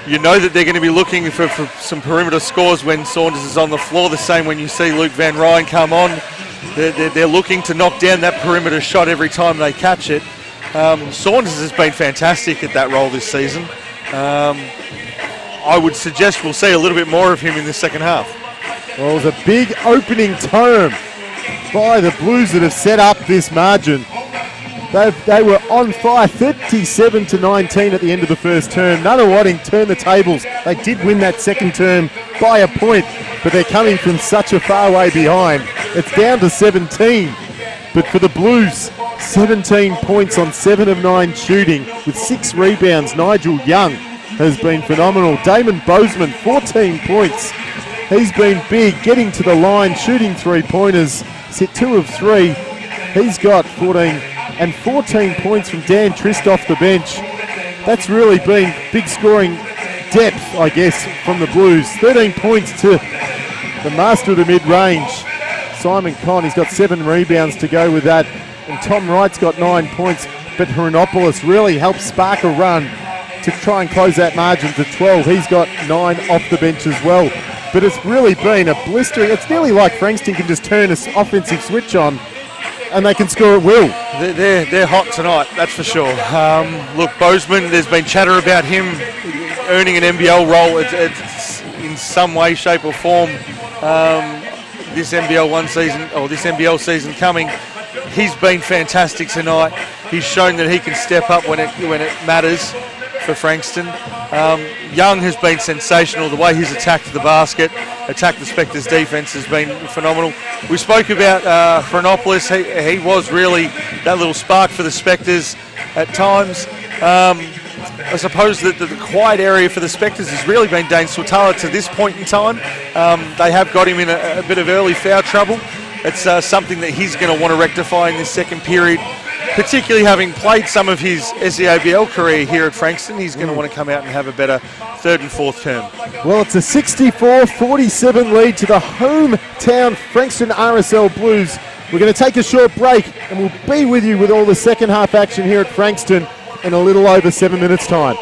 You know that they're going to be looking for some perimeter scores when Saunders is on the floor. The same when you see Luke Van Ryn come on. They're looking to knock down that perimeter shot every time they catch it. Saunders has been fantastic at that role this season. I would suggest we'll see a little bit more of him in the second half. Well, it was a big opening term by the Blues that have set up this margin. They were on fire, 37 to 19 at the end of the first term. Nunawading turned the tables. They did win that second term by a point, but they're coming from such a far way behind. It's down to 17, but for the Blues, 17 points on 7 of 9 shooting with 6 rebounds. Nigel Young has been phenomenal. Damon Bozeman, 14 points. He's been big, getting to the line, shooting three-pointers. He's hit 2 of 3. He's got 14 and 14 points from Dan Trist off the bench. That's really been big scoring depth, I guess, from the Blues. 13 points to the master of the mid-range, Simon Conn. He's got 7 rebounds to go with that. And Tom Wright's got 9 points, but Hronopoulos really helped spark a run to try and close that margin to 12. He's got 9 off the bench as well. But it's really been a blistering. It's nearly like Frankston can just turn this offensive switch on and they can score at will. They're hot tonight, that's for sure. Look, Bozeman, there's been chatter about him earning an NBL role. It's in some way, shape or form. This NBL1 season, or this NBL season coming, he's been fantastic tonight. He's shown that he can step up when it matters for Frankston. Young has been sensational. The way he's attacked the basket, attacked the Spectres' defence has been phenomenal. We spoke about Hronopoulos. He was really that little spark for the Spectres at times. I suppose that the quiet area for the Spectres has really been Dane Swatala to this point in time. They have got him in a bit of early foul trouble. It's something that he's going to want to rectify in this second period, particularly having played some of his SEABL career here at Frankston. He's going to want to come out and have a better third and fourth term. Well, it's a 64-47 lead to the hometown Frankston RSL Blues. We're going to take a short break and we'll be with you with all the second half action here at Frankston. in a little over 7 minutes' time.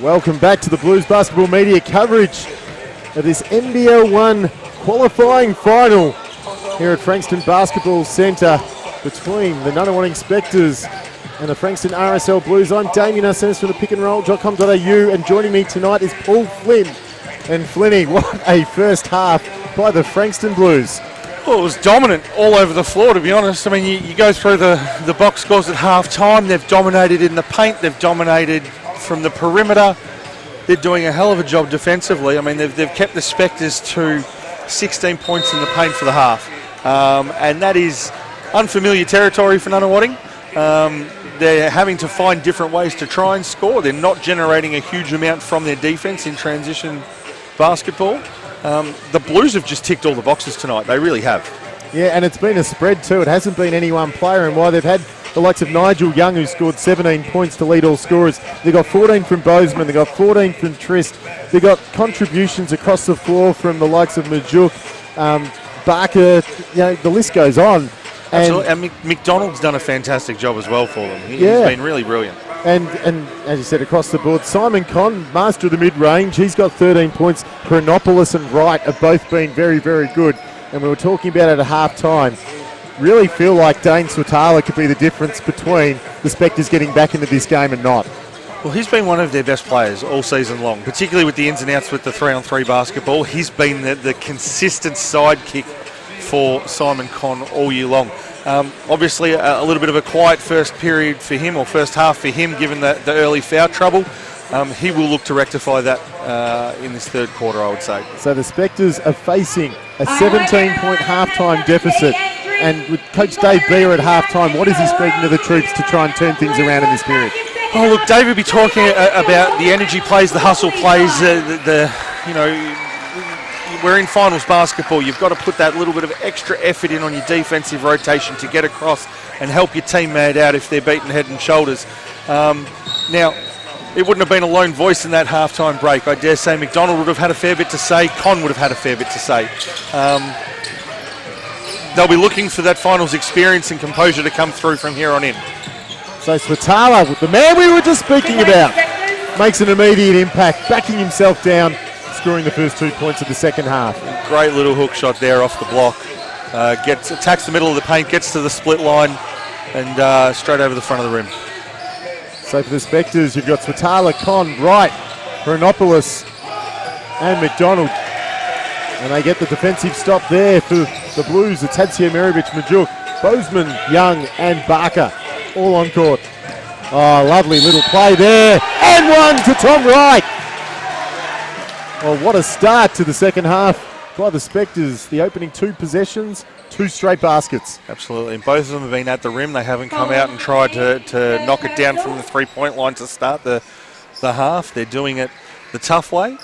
Welcome back to the Blues basketball media coverage of this NBL1 qualifying final here at Frankston Basketball Centre between the Nunawading Spectres and the Frankston RSL Blues. I'm Damien Arsenis from the pickandroll.com.au, and joining me tonight is Paul Flynn. And Flinny, what a first half by the Frankston Blues. Well, it was dominant all over the floor, to be honest. I mean, you go through the box scores at half-time. They've dominated in the paint. They've dominated from the perimeter. They're doing a hell of a job defensively. I mean, they've kept the Spectres to 16 points in the paint for the half. And that is unfamiliar territory for Nunawading. They're having to find different ways to try and score. They're not generating a huge amount from their defence in transition basketball. The Blues have just ticked all the boxes tonight. They really have. Yeah, and it's been a spread too. It hasn't been any one player, and why they've had the likes of Nigel Young, who scored 17 points to lead all scorers. They've got 14 from Bozeman. They've got 14 from Trist. They've got contributions across the floor from the likes of Majuk, Barker. The list goes on. Absolutely. And McDonald's done a fantastic job as well for them. He's been really brilliant. And as you said, across the board, Simon Conn, master of the mid-range, he's got 13 points. Chronopoulos and Wright have both been very, very good. And we were talking about it at half-time. Really feel like Dane Swatala could be the difference between the Spectres getting back into this game and not. Well, he's been one of their best players all season long, particularly with the ins and outs with the 3-on-3 basketball. He's been the consistent sidekick for Simon Conn all year long. Obviously, a little bit of a quiet first period for him, or first half for him, given the early foul trouble. He will look to rectify that in this third quarter, I would say. So the Spectres are facing a 17-point halftime deficit. And with Coach Dave Beer at halftime, what is he speaking to the troops to try and turn things around in this period? Oh, look, Dave will be talking about the energy plays, the hustle plays, we're in finals basketball. You've got to put that little bit of extra effort in on your defensive rotation to get across and help your teammate out if they're beaten head and shoulders. Now, it wouldn't have been a lone voice in that halftime break. I dare say McDonald would have had a fair bit to say. Conn would have had a fair bit to say. They'll be looking for that finals experience and composure to come through from here on in. So Swatala, the man we were just speaking about, makes an immediate impact, backing himself down, scoring the first 2 points of the second half. Great little hook shot there off the block. Attacks the middle of the paint, gets to the split line, and straight over the front of the rim. So for the Spectres, you've got Swatala, Conn, Wright, Chronopoulos, and McDonald. And they get the defensive stop there for the Blues. It's Hadsio Mirovic, Majuk, Bozeman, Young, and Barker all on court. Oh, lovely little play there. And one to Tom Wright. Oh, what a start to the second half by the Spectres. The opening 2 possessions, 2 straight baskets. Absolutely. And both of them have been at the rim. They haven't come out and tried to knock it down from the three-point line to start the half. They're doing it the tough way.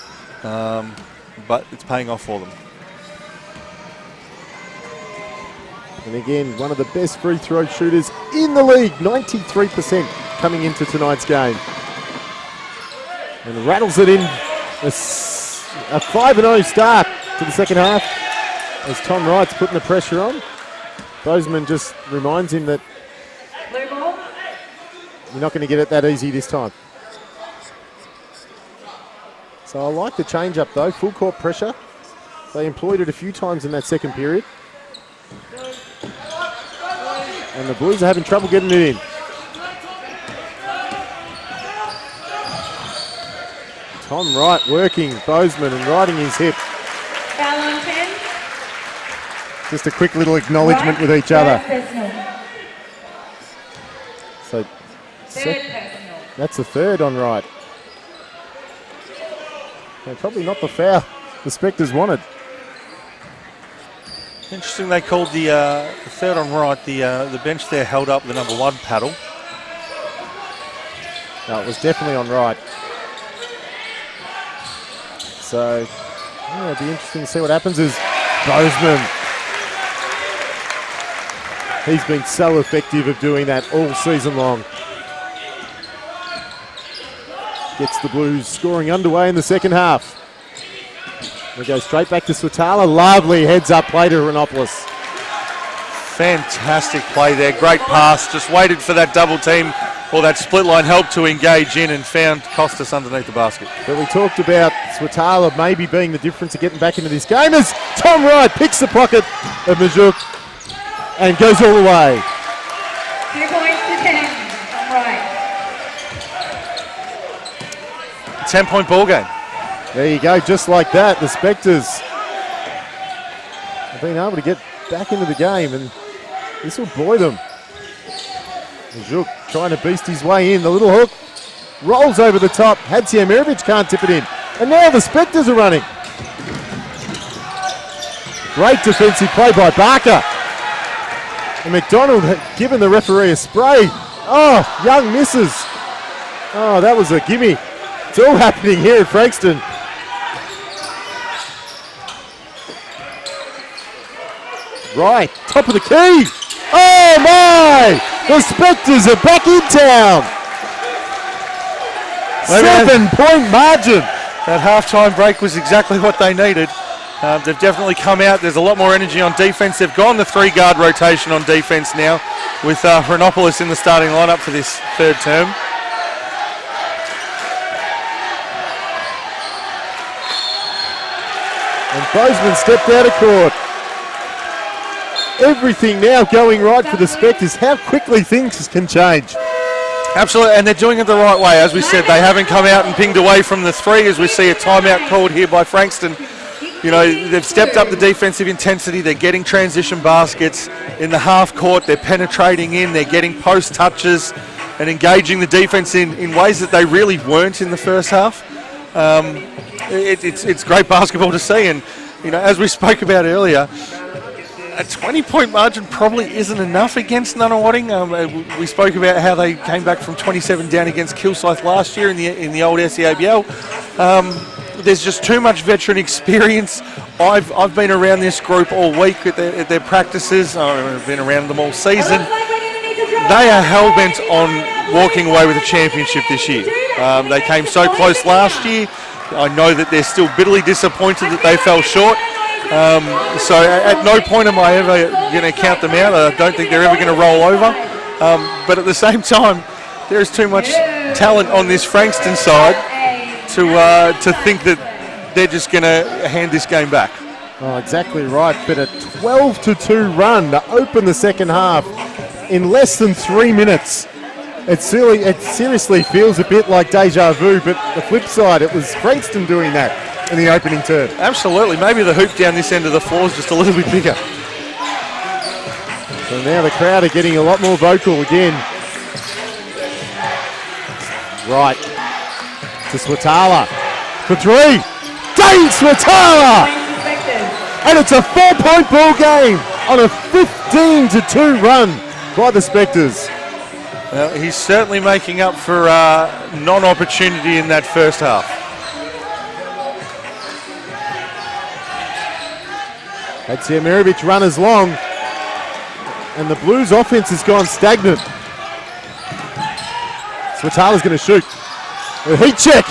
But it's paying off for them. And again, one of the best free throw shooters in the league, 93% coming into tonight's game. And rattles it in, a 5-0 start to the second half as Tom Wright's putting the pressure on. Bozeman just reminds him that Blue ball. you're not going to get it that easy this time. So I like the change up though, full court pressure. They employed it a few times in that second period. And the Blues are having trouble getting it in. Tom Wright working Bozeman and riding his hip. Foul on 10. Just a quick little acknowledgement with each other. So Third personal. that's the third on Wright. Probably not the foul the Spectres wanted. Interesting, they called the third on Wright. The bench there held up the number 1 paddle. No, it was definitely on Wright. So, yeah, it'd be interesting to see what happens as Bozeman. He's been so effective of doing that all season long. Gets the Blues scoring underway in the second half. We go straight back to Swatala. Lovely heads-up play to Chronopoulos. Fantastic play there. Great pass. Just waited for that double team or that split line helped to engage in and found Costas underneath the basket. But we talked about Swatala maybe being the difference of getting back into this game as Tom Wright picks the pocket of Majuk and goes all the way. 2 points to 10. All right. 10-point ball game. There you go, just like that. The Spectres have been able to get back into the game, and this will buoy them. Majuk trying to beast his way in. The little hook rolls over the top. Hadziemirovic can't tip it in. And now the Spectres are running. Great defensive play by Barker. And McDonald had given the referee a spray. Oh, Young misses. Oh, that was a gimme. It's all happening here at Frankston. Right, top of the key. Oh my! The Spectres are back in town. 7-point margin. That halftime break was exactly what they needed. They've definitely come out. There's a lot more energy on defense. They've gone the 3-guard rotation on defense now with Hronopoulos in the starting lineup for this third term. And Bozeman stepped out of court. Everything now going right for the Spectres. How quickly things can change. Absolutely, and they're doing it the right way. As we said, they haven't come out and pinged away from the 3 as we see a timeout called here by Frankston. You know, they've stepped up the defensive intensity. They're getting transition baskets in the half court. They're penetrating in. They're getting post touches and engaging the defense in ways that they really weren't in the first half. It's great basketball to see. And, you know, as we spoke about earlier, a 20-point margin probably isn't enough against Nunawading. We spoke about how they came back from 27 down against Kilsyth last year in the old SEABL. There's just too much veteran experience. I've been around this group all week at their practices. I've been around them all season. They are hell-bent on walking away with a championship this year. They came so close last year. I know that they're still bitterly disappointed that they fell short. So at no point am I ever going to count them out. I don't think they're ever going to roll over. But at the same time, there is too much talent on this Frankston side to think that they're just going to hand this game back. Oh, exactly right. But a 12-2 run to open the second half in less than 3 minutes. It seriously feels a bit like deja vu, but the flip side, it was Frankston doing that in the opening term. Absolutely. Maybe the hoop down this end of the floor is just a little bit bigger. So now the crowd are getting a lot more vocal again. Right. To Swatala. For 3. Dane Swatala! And it's a 4-point ball game on a 15-2 run by the Spectres. Well, he's certainly making up for non-opportunity in that first half. Hadziemirovic runners long, and the Blues offense has gone stagnant. Swatala's going to shoot. A heat check.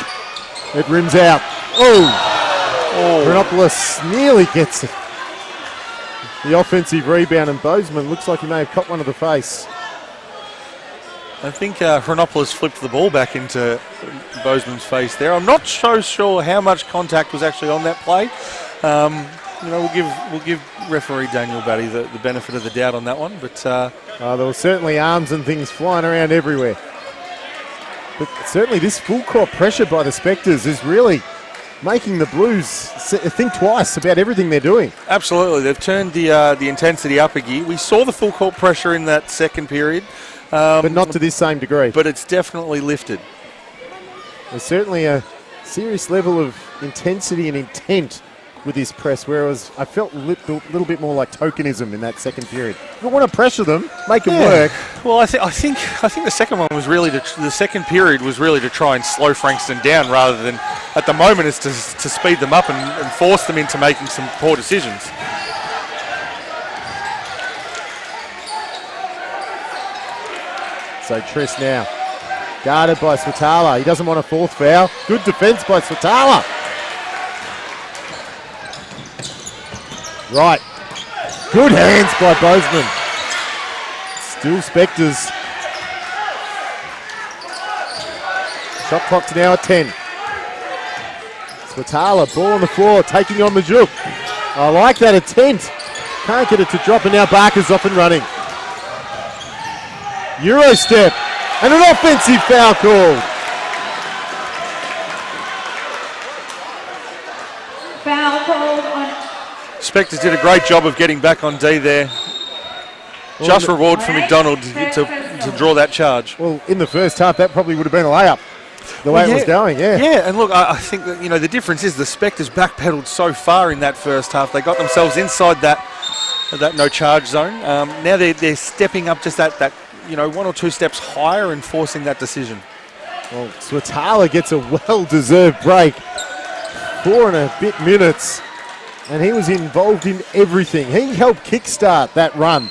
It rims out. Hronopoulos nearly gets it. The offensive rebound, and Bozeman looks like he may have caught one to the face. I think Hronopoulos flipped the ball back into Bozeman's face there. I'm not so sure how much contact was actually on that play. You know, we'll give referee Daniel Batty the benefit of the doubt on that one. But there were certainly arms and things flying around everywhere. But certainly this full court pressure by the Spectres is really making the Blues think twice about everything they're doing. Absolutely, they've turned the intensity up a gear. We saw the full court pressure in that second period. But not to this same degree. But it's definitely lifted. There's certainly a serious level of intensity and intent with this press, whereas I felt a little bit more like tokenism in that second period. You want to pressure them, make them work. Well, I think the second one was really the second period was really to try and slow Frankston down rather than at the moment it's to speed them up and force them into making some poor decisions. So Triss now, guarded by Swatala. He doesn't want a fourth foul. Good defense by Swatala. Right. Good hands by Bozeman. Still Spectres Shot clock's now at 10. Swatala, ball on the floor, taking on Majuk. I like that attempt. Can't get it to drop, and now Barker's off and running. Euro step, and an offensive foul called. Foul called on Spectres did a great job of getting back on D there. Just reward for McDonald to draw that charge. Well, in the first half, that probably would have been a layup. The way it was going, yeah. Yeah, and look, I think that, you know, the difference is the Spectres backpedaled so far in that first half. They got themselves inside that no charge zone. Now they're stepping up just that you know, 1 or 2 steps higher and forcing that decision. Well, Swatala gets a well-deserved break. 4 and a bit minutes, and he was involved in everything. He helped kickstart that run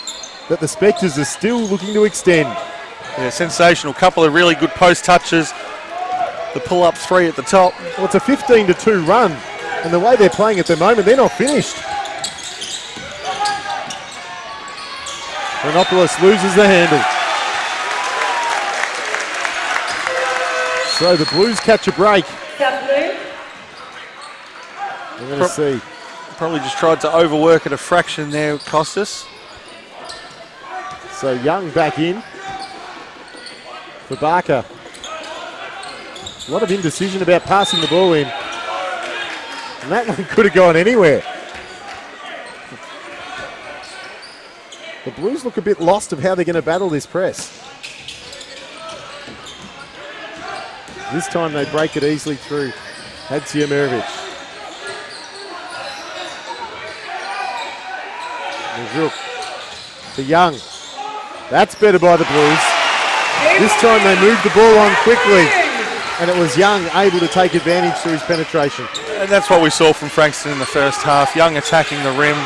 that the Spectres are still looking to extend. Yeah, sensational. Couple of really good post touches. The pull-up 3 at the top. Well, it's a 15-2 run, and the way they're playing at the moment, they're not finished. Renopoulos loses the handle. So the Blues catch a break. Blue. We're going to see. Probably just tried to overwork at a fraction there, Costas. So Young back in for Barker. A lot of indecision about passing the ball in. And that one could have gone anywhere. The Blues look a bit lost of how they're going to battle this press. This time they break it easily through Hadziemirovic. Majuk to Young. That's better by the Blues. This time they moved the ball on quickly, and it was Young able to take advantage through his penetration. And that's what we saw from Frankston in the first half. Young attacking the rim,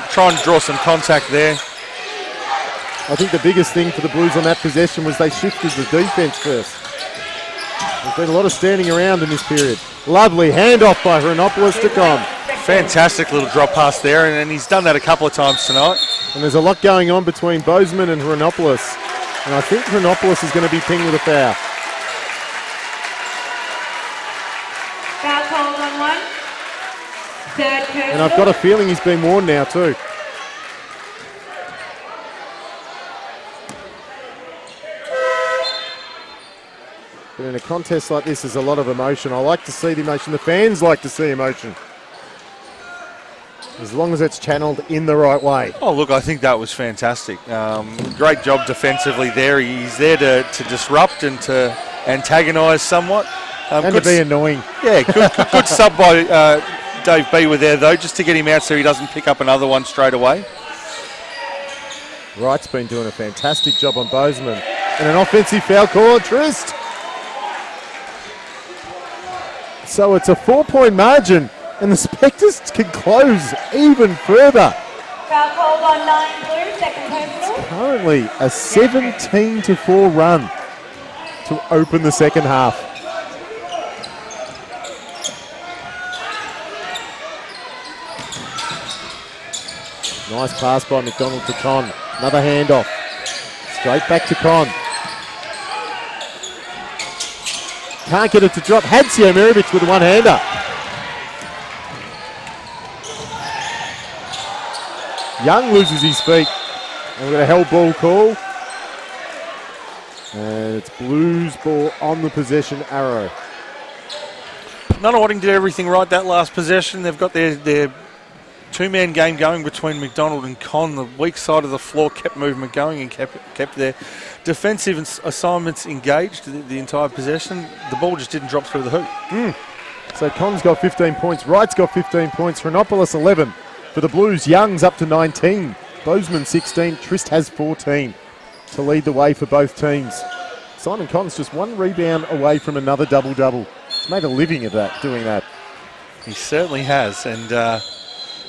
trying to draw some contact there. I think the biggest thing for the Blues on that possession was they shifted the defence first. There's been a lot of standing around in this period. Lovely handoff by Renopoulos to Con. Fantastic little drop pass there, and he's done that a couple of times tonight. And there's a lot going on between Bozeman and Renopoulos. And I think Renopoulos is going to be pinged with a foul. Foul called on 1. Third personal. And I've got a feeling he's been warned now too. But in a contest like this, there's a lot of emotion. I like to see the emotion. The fans like to see emotion. As long as it's channeled in the right way. Oh, look, I think that was fantastic. Great job defensively there. He's there to disrupt and to antagonise somewhat. And to be annoying. Yeah, good sub by Dave Beaver there, though, just to get him out so he doesn't pick up another one straight away. Wright's been doing a fantastic job on Bozeman. And an offensive foul call on Trist. So it's a 4-point margin, and the Spectres can close even further. Foul called on 9 Blue, second personal. Currently a 17-4 run to open the second half. Nice pass by McDonald to Con. Another handoff. Straight back to Con. Can't get it to drop. Hadziemirovic with a one-hander. Young loses his feet. And we've got a held ball call. And it's Blues ball on the possession arrow. Nunawading did everything right that last possession. They've got their two-man game going between McDonald and Con. The weak side of the floor kept movement going and kept their defensive assignments engaged the entire possession. The ball just didn't drop through the hoop. So Con's got 15 points. Wright's got 15 points. Renopoulos 11. For the Blues, Young's up to 19. Bozeman 16. Trist has 14 to lead the way for both teams. Simon Con's just one rebound away from another double-double. He's made a living of that, doing that. He certainly has, and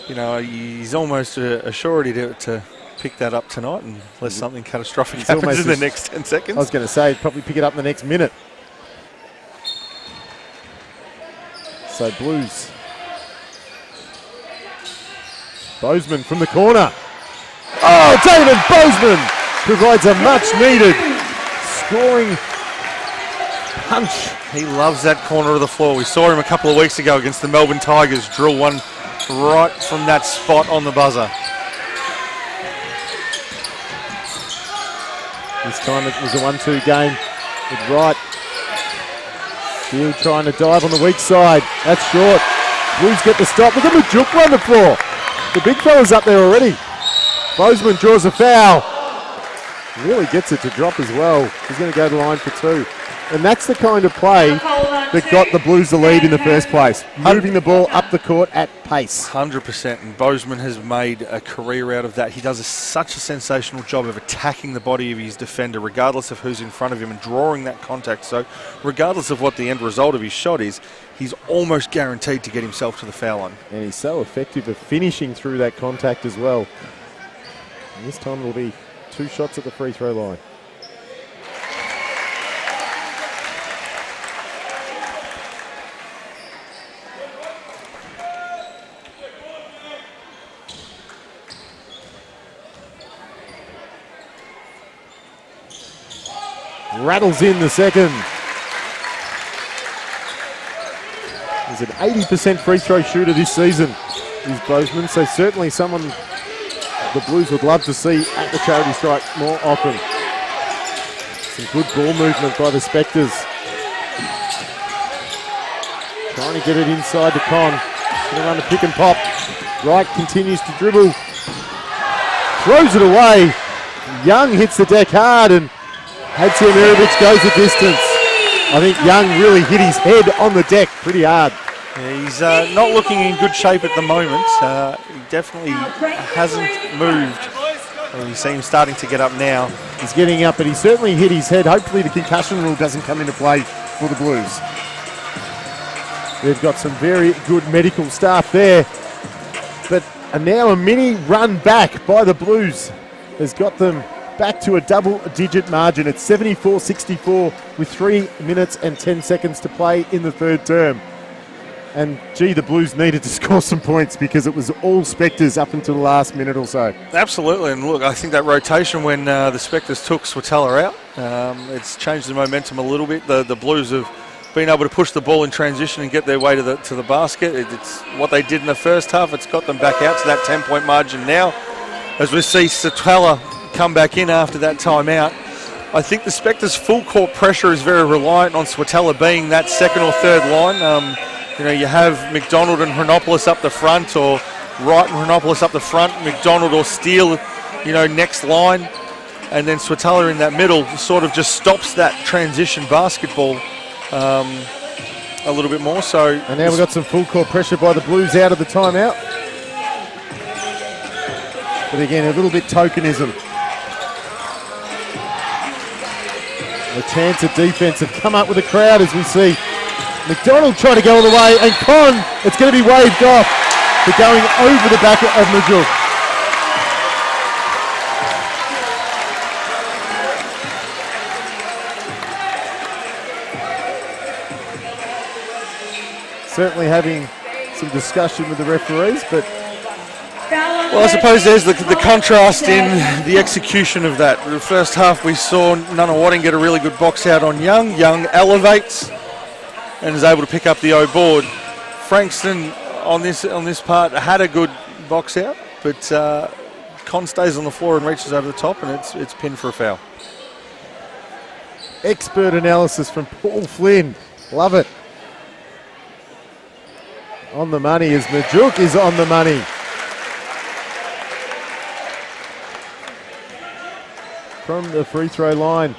you know, he's almost a surety to pick that up tonight unless something catastrophic happens in the next 10 seconds. I was going to say, he'd probably pick it up in the next minute. So Blues. Bozeman from the corner. Oh, David Bozeman provides a much-needed scoring punch. He loves that corner of the floor. We saw him a couple of weeks ago against the Melbourne Tigers drill one right from that spot on the buzzer. This time it was a 1-2 game with Wright. Steele trying to dive on the weak side. That's short. Blues get the stop. Look at Majuk on the floor. The big fella's up there already. Bozeman draws a foul. Really gets it to drop as well. He's going to go to the line for 2. And that's the kind of play that got the Blues the lead in the first place. Moving the ball up the court at pace. 100%, and Bozeman has made a career out of that. He does such a sensational job of attacking the body of his defender, regardless of who's in front of him, and drawing that contact. So regardless of what the end result of his shot is, he's almost guaranteed to get himself to the foul line. And he's so effective at finishing through that contact as well. And this time it'll be 2 shots at the free throw line. Rattles in the second. He's an 80% free throw shooter this season, is Bozeman, so certainly someone the Blues would love to see at the charity stripe more often. Some good ball movement by the Spectres. Trying to get it inside to Con. Going to run a pick and pop. Wright continues to dribble. Throws it away. Young hits the deck hard and Hadziemirovic goes the distance. I think Young really hit his head on the deck pretty hard. Yeah, he's not looking in good shape at the moment. He definitely hasn't moved. You see him starting to get up now. He's getting up, but he certainly hit his head. Hopefully the concussion rule doesn't come into play for the Blues. They've got some very good medical staff there. But now a mini run back by the Blues has got them back to a double-digit margin. It's 74-64 with 3 minutes and 10 seconds to play in the third term. And, gee, the Blues needed to score some points because it was all Spectres up until the last minute or so. Absolutely, and look, I think that rotation when the Spectres took Swatala out, it's changed the momentum a little bit. The Blues have been able to push the ball in transition and get their way to the basket. It's what they did in the first half. It's got them back out to that 10-point margin now. As we see Swatala come back in after that timeout. I think the Spectres' full court pressure is very reliant on Swatala being that second or third line. You have McDonald and Hronopoulos up the front, or Wright and Hronopoulos up the front, McDonald or Steele, next line, and then Swatala in that middle sort of just stops that transition basketball a little bit more. So, and now we've got some full court pressure by the Blues out of the timeout. But again, a little bit tokenism. A chance at defense have come up with a crowd as we see McDonald trying to go all the way, and Con, it's going to be waved off for going over the back of Majuk. Certainly having some discussion with the referees, but well, I suppose there's the contrast in the execution of that. In the first half, we saw Nunawading get a really good box out on Young. Young elevates and is able to pick up the O board. Frankston on this part had a good box out, but Con stays on the floor and reaches over the top, and it's pinned for a foul. Expert analysis from Paul Flynn. Love it. On the money as Majuk is on the money. From the free throw line.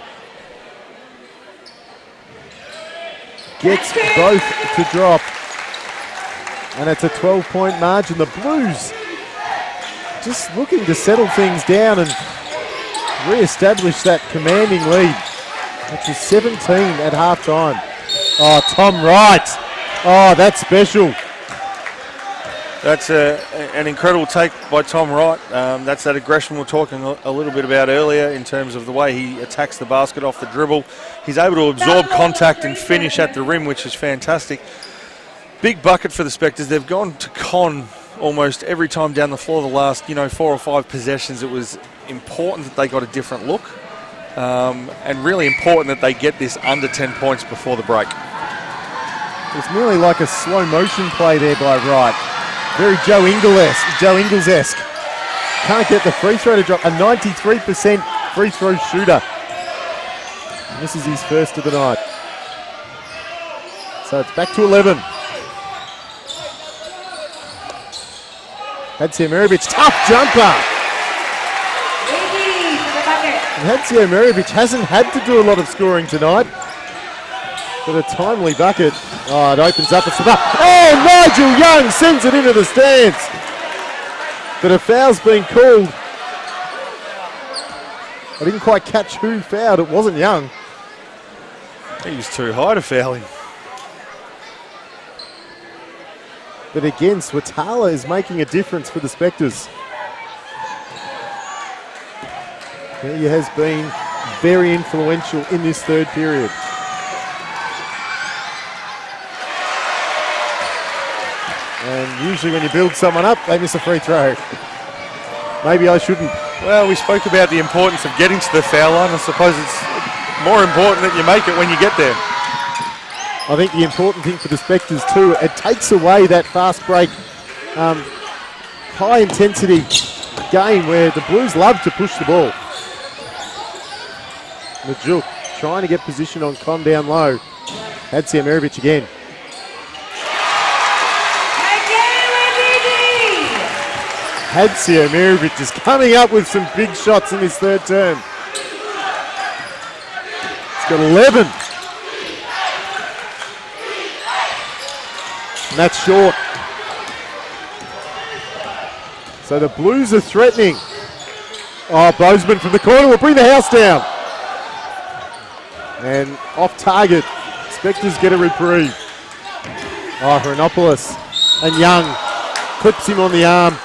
Gets both to drop. And it's a 12-point margin. The Blues just looking to settle things down and re-establish that commanding lead. Up to 17 at halftime. Oh, Tom Wright. Oh, that's special. That's an incredible take by Tom Wright. That's that aggression we were talking a little bit about earlier in terms of the way he attacks the basket off the dribble. He's able to absorb contact and finish at the rim, which is fantastic. Big bucket for the Spectres. They've gone to Con almost every time down the floor the last 4 or 5 possessions. It was important that they got a different look. and really important that they get this under 10 points before the break. It's nearly like a slow motion play there by Wright. Very Joe Ingles-esque. Can't get the free throw to drop. A 93% free throw shooter. And this is his first of the night. So it's back to 11. Hadziomiric, tough jumper. And Hadziomiric hasn't had to do a lot of scoring tonight. But a timely bucket. Oh, it opens up. It's the bucket. Oh, Nigel Young sends it into the stands. But a foul's been called. I didn't quite catch who fouled. It wasn't Young. He was too high to foul him. But again, Swatala is making a difference for the Spectres. He has been very influential in this third period. And usually when you build someone up, they miss a free throw. Maybe I shouldn't. Well, we spoke about the importance of getting to the foul line. I suppose it's more important that you make it when you get there. I think the important thing for the Spectres too, it takes away that fast break, high intensity game where the Blues love to push the ball. Majuk trying to get position on Con down low. Hadziomiric again. Hadziomiric is coming up with some big shots in his third term. He's got 11. And that's short. So the Blues are threatening. Oh, Bozeman from the corner will bring the house down. And off target, Spectres get a reprieve. Oh, Hronopoulos and Young clips him on the arm.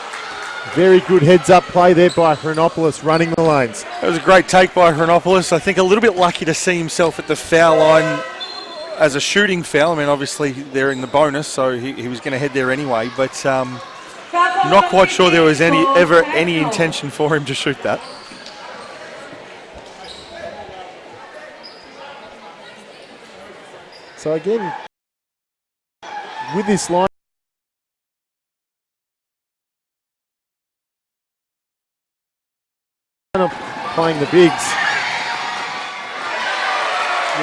Very good heads-up play there by Hronopoulos running the lanes. That was a great take by Hronopoulos. I think a little bit lucky to see himself at the foul line as a shooting foul. I mean, obviously they're in the bonus, so he was going to head there anyway, but not quite sure there was ever any intention for him to shoot that. So again, with this line, playing the bigs,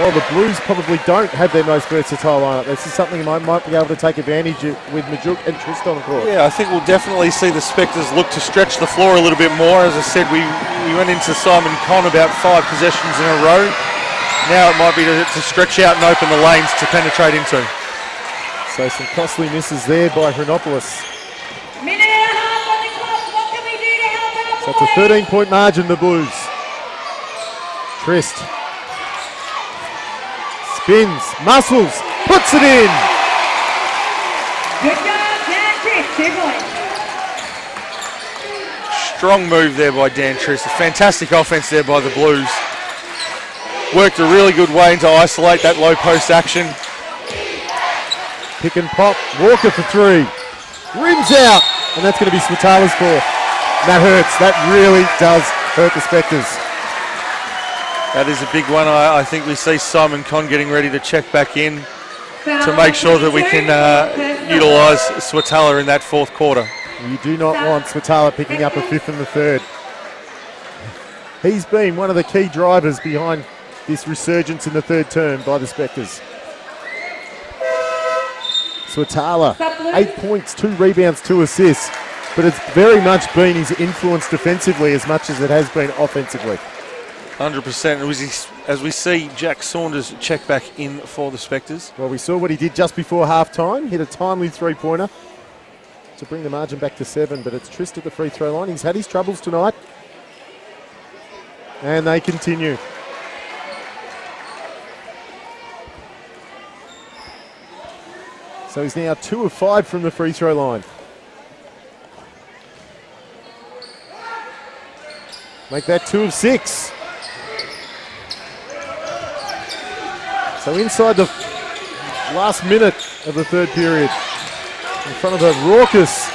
well, the Blues probably don't have their most versatile lineup. This is something I might be able to take advantage of with Majuk and Tristan on court. Yeah, I think we'll definitely see the Spectres look to stretch the floor a little bit more. As I said, we went into Simon Conn about 5 possessions in a row. Now it might be to stretch out and open the lanes to penetrate into. So some costly misses there by Hronopoulos. Minute and a half on the clock. What can we do to help our So it's a 13-point margin, the Blues. Trist. Spins, muscles, puts it in. Good job, Dan Trist. 2 points. Strong move there by Dan Trist. A fantastic offense there by the Blues. Worked a really good way to isolate that low post action. Pick and pop, Walker for 3. Rims out, and that's going to be Swatala's fourth. That hurts, that really does hurt the Spectres. That is a big one. I think we see Simon Conn getting ready to check back in to make sure that we can utilise Swatala in that fourth quarter. You do not want Swatala picking up a 5th and the 3rd. He's been one of the key drivers behind this resurgence in the third term by the Spectres. Swatala, 8 points, 2 rebounds, 2 assists, but it's very much been his influence defensively as much as it has been offensively. 100%. As we see Jack Saunders check back in for the Spectres. Well, we saw what he did just before half-time, hit a timely 3-pointer to bring the margin back to 7, but it's Trist at the free throw line. He's had his troubles tonight, and they continue. So he's now 2 of 5 from the free throw line. Make that 2 of 6. So inside the last minute of the third period, in front of a raucous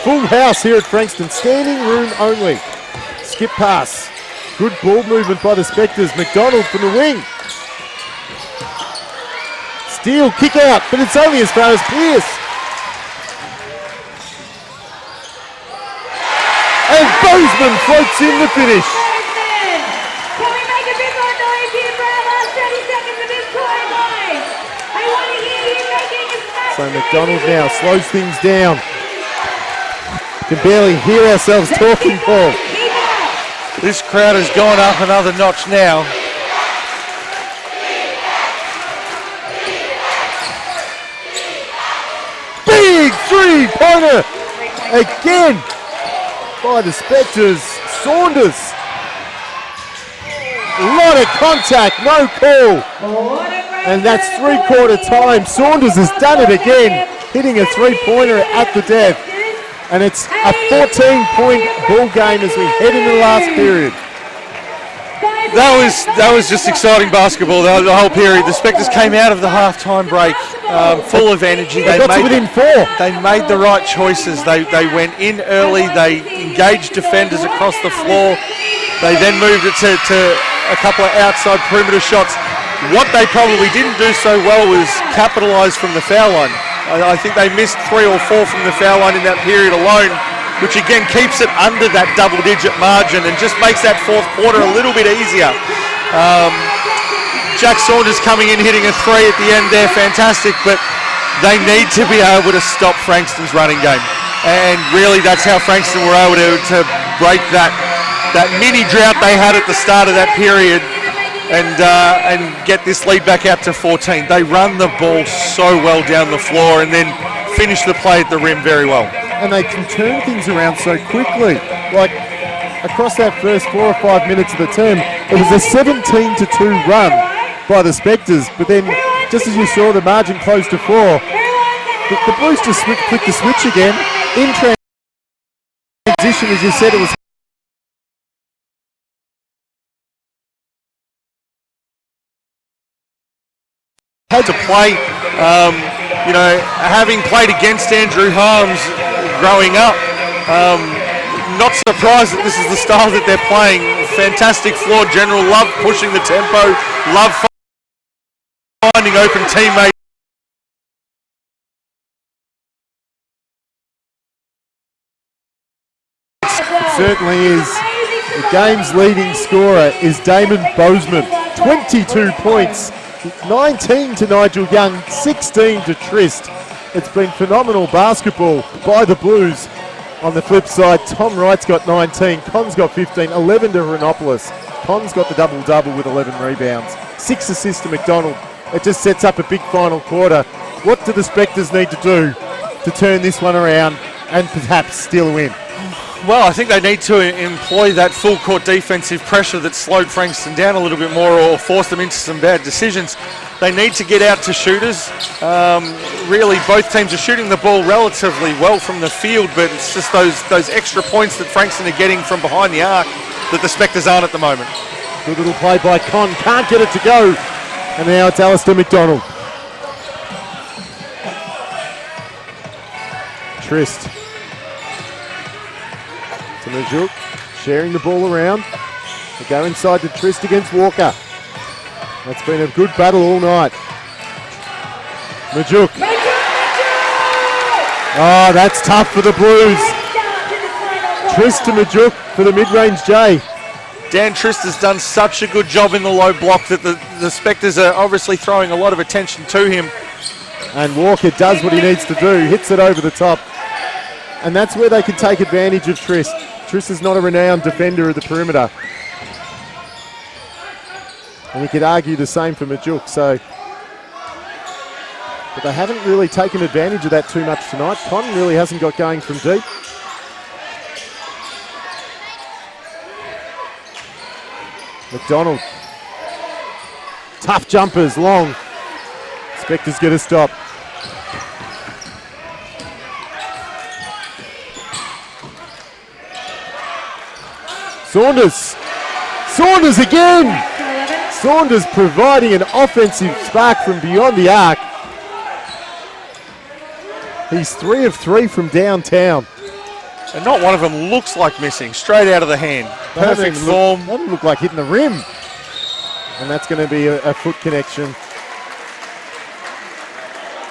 full house here at Frankston, standing room only. Skip pass. Good ball movement by the Spectres. McDonald from the wing. Steele, kick out, but it's only as far as Pearce. And Bozeman floats in the finish. Can we make a bit more noise here for our last 30 seconds of this quarter, guys? I want to hear you making a smash. So McDonald now slows things down. Can barely hear ourselves talking, Paul. This crowd has gone up another notch now. Big three-pointer again by the Spectres. Saunders. A lot of contact, no call. And that's three-quarter time. Saunders has done it again, hitting a three-pointer at the death. And it's a 14-point ball game as we head into the last period. That was just exciting basketball the whole period. The Spectres came out of the halftime break full of energy. They got to within 4. They made the right choices. They went in early. They engaged defenders across the floor. They then moved it to a couple of outside perimeter shots. What they probably didn't do so well was capitalise from the foul line. I think they missed 3 or 4 from the foul line in that period alone, which again keeps it under that double-digit margin and just makes that fourth quarter a little bit easier. Jack Saunders coming in, hitting a 3 at the end there, fantastic, but they need to be able to stop Frankston's running game. And really that's how Frankston were able to break that mini drought they had at the start of that period and get this lead back out to 14. They run the ball so well down the floor and then finish the play at the rim very well. And they can turn things around so quickly. Like across that first 4 or 5 minutes of the term, it was a 17-2 run by the Spectres, but then just as you saw the margin close to 4, the Blues just flicked the switch again. In transition, as you said, it was had to play, having played against Andrew Harms growing up, not surprised that this is the style that they're playing. Fantastic floor general, love pushing the tempo, love finding open teammates. It certainly is. The game's leading scorer is Damon Bozeman, 22 points. 19 to Nigel Young, 16 to Trist. It's been phenomenal basketball by the Blues. On the flip side, Tom Wright's got 19, Con's got 15, 11 to Renopoulos. Con's got the double-double with 11 rebounds, 6 assists to McDonald. It just sets up a big final quarter. What do the Spectres need to do to turn this one around and perhaps steal a win? Well, I think they need to employ that full court defensive pressure that slowed Frankston down a little bit more or forced them into some bad decisions. They need to get out to shooters. Really, both teams are shooting the ball relatively well from the field, but it's just those extra points that Frankston are getting from behind the arc that the Spectres aren't at the moment. Good little play by Con, can't get it to go. And now it's Alistair McDonald. Trist. To Majuk, sharing the ball around. They go inside to Trist against Walker. That's been a good battle all night. Majuk. Oh, that's tough for the Blues. Trist to Majuk for the mid-range J. Dan Trist has done such a good job in the low block that the Spectres are obviously throwing a lot of attention to him. And Walker does what he needs to do, hits it over the top. And that's where they can take advantage of Trist. Trist is not a renowned defender of the perimeter. And we could argue the same for Majuk, so. But they haven't really taken advantage of that too much tonight. Con really hasn't got going from deep. McDonald. Tough jumpers, long. Spectres get a stop. Saunders. Saunders again. Saunders providing an offensive spark from beyond the arc. He's 3 of 3 from downtown. And not one of them looks like missing. Straight out of the hand. Perfect form. Doesn't look like hitting the rim. And that's going to be a foot connection.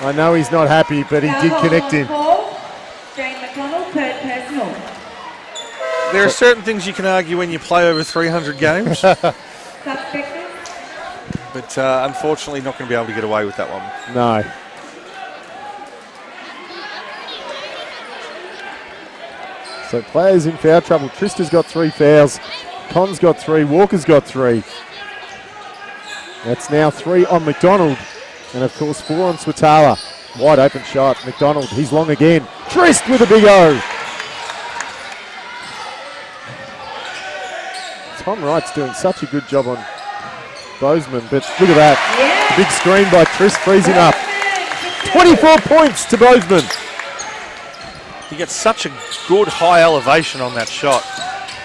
I know he's not happy, but he did connect him. There are certain things you can argue when you play over 300 games. But unfortunately not going to be able to get away with that one. No. So players in foul trouble. Trista's got 3 fouls. Con's got 3. Walker's got 3. That's now 3 on McDonald. And of course 4 on Swatala. Wide open shot. McDonald, he's long again. Trist with a big O. Tom Wright's doing such a good job on Bozeman, but look at that. Yeah. Big screen by Trist frees him up. 24 points to Bozeman. He gets such a good high elevation on that shot.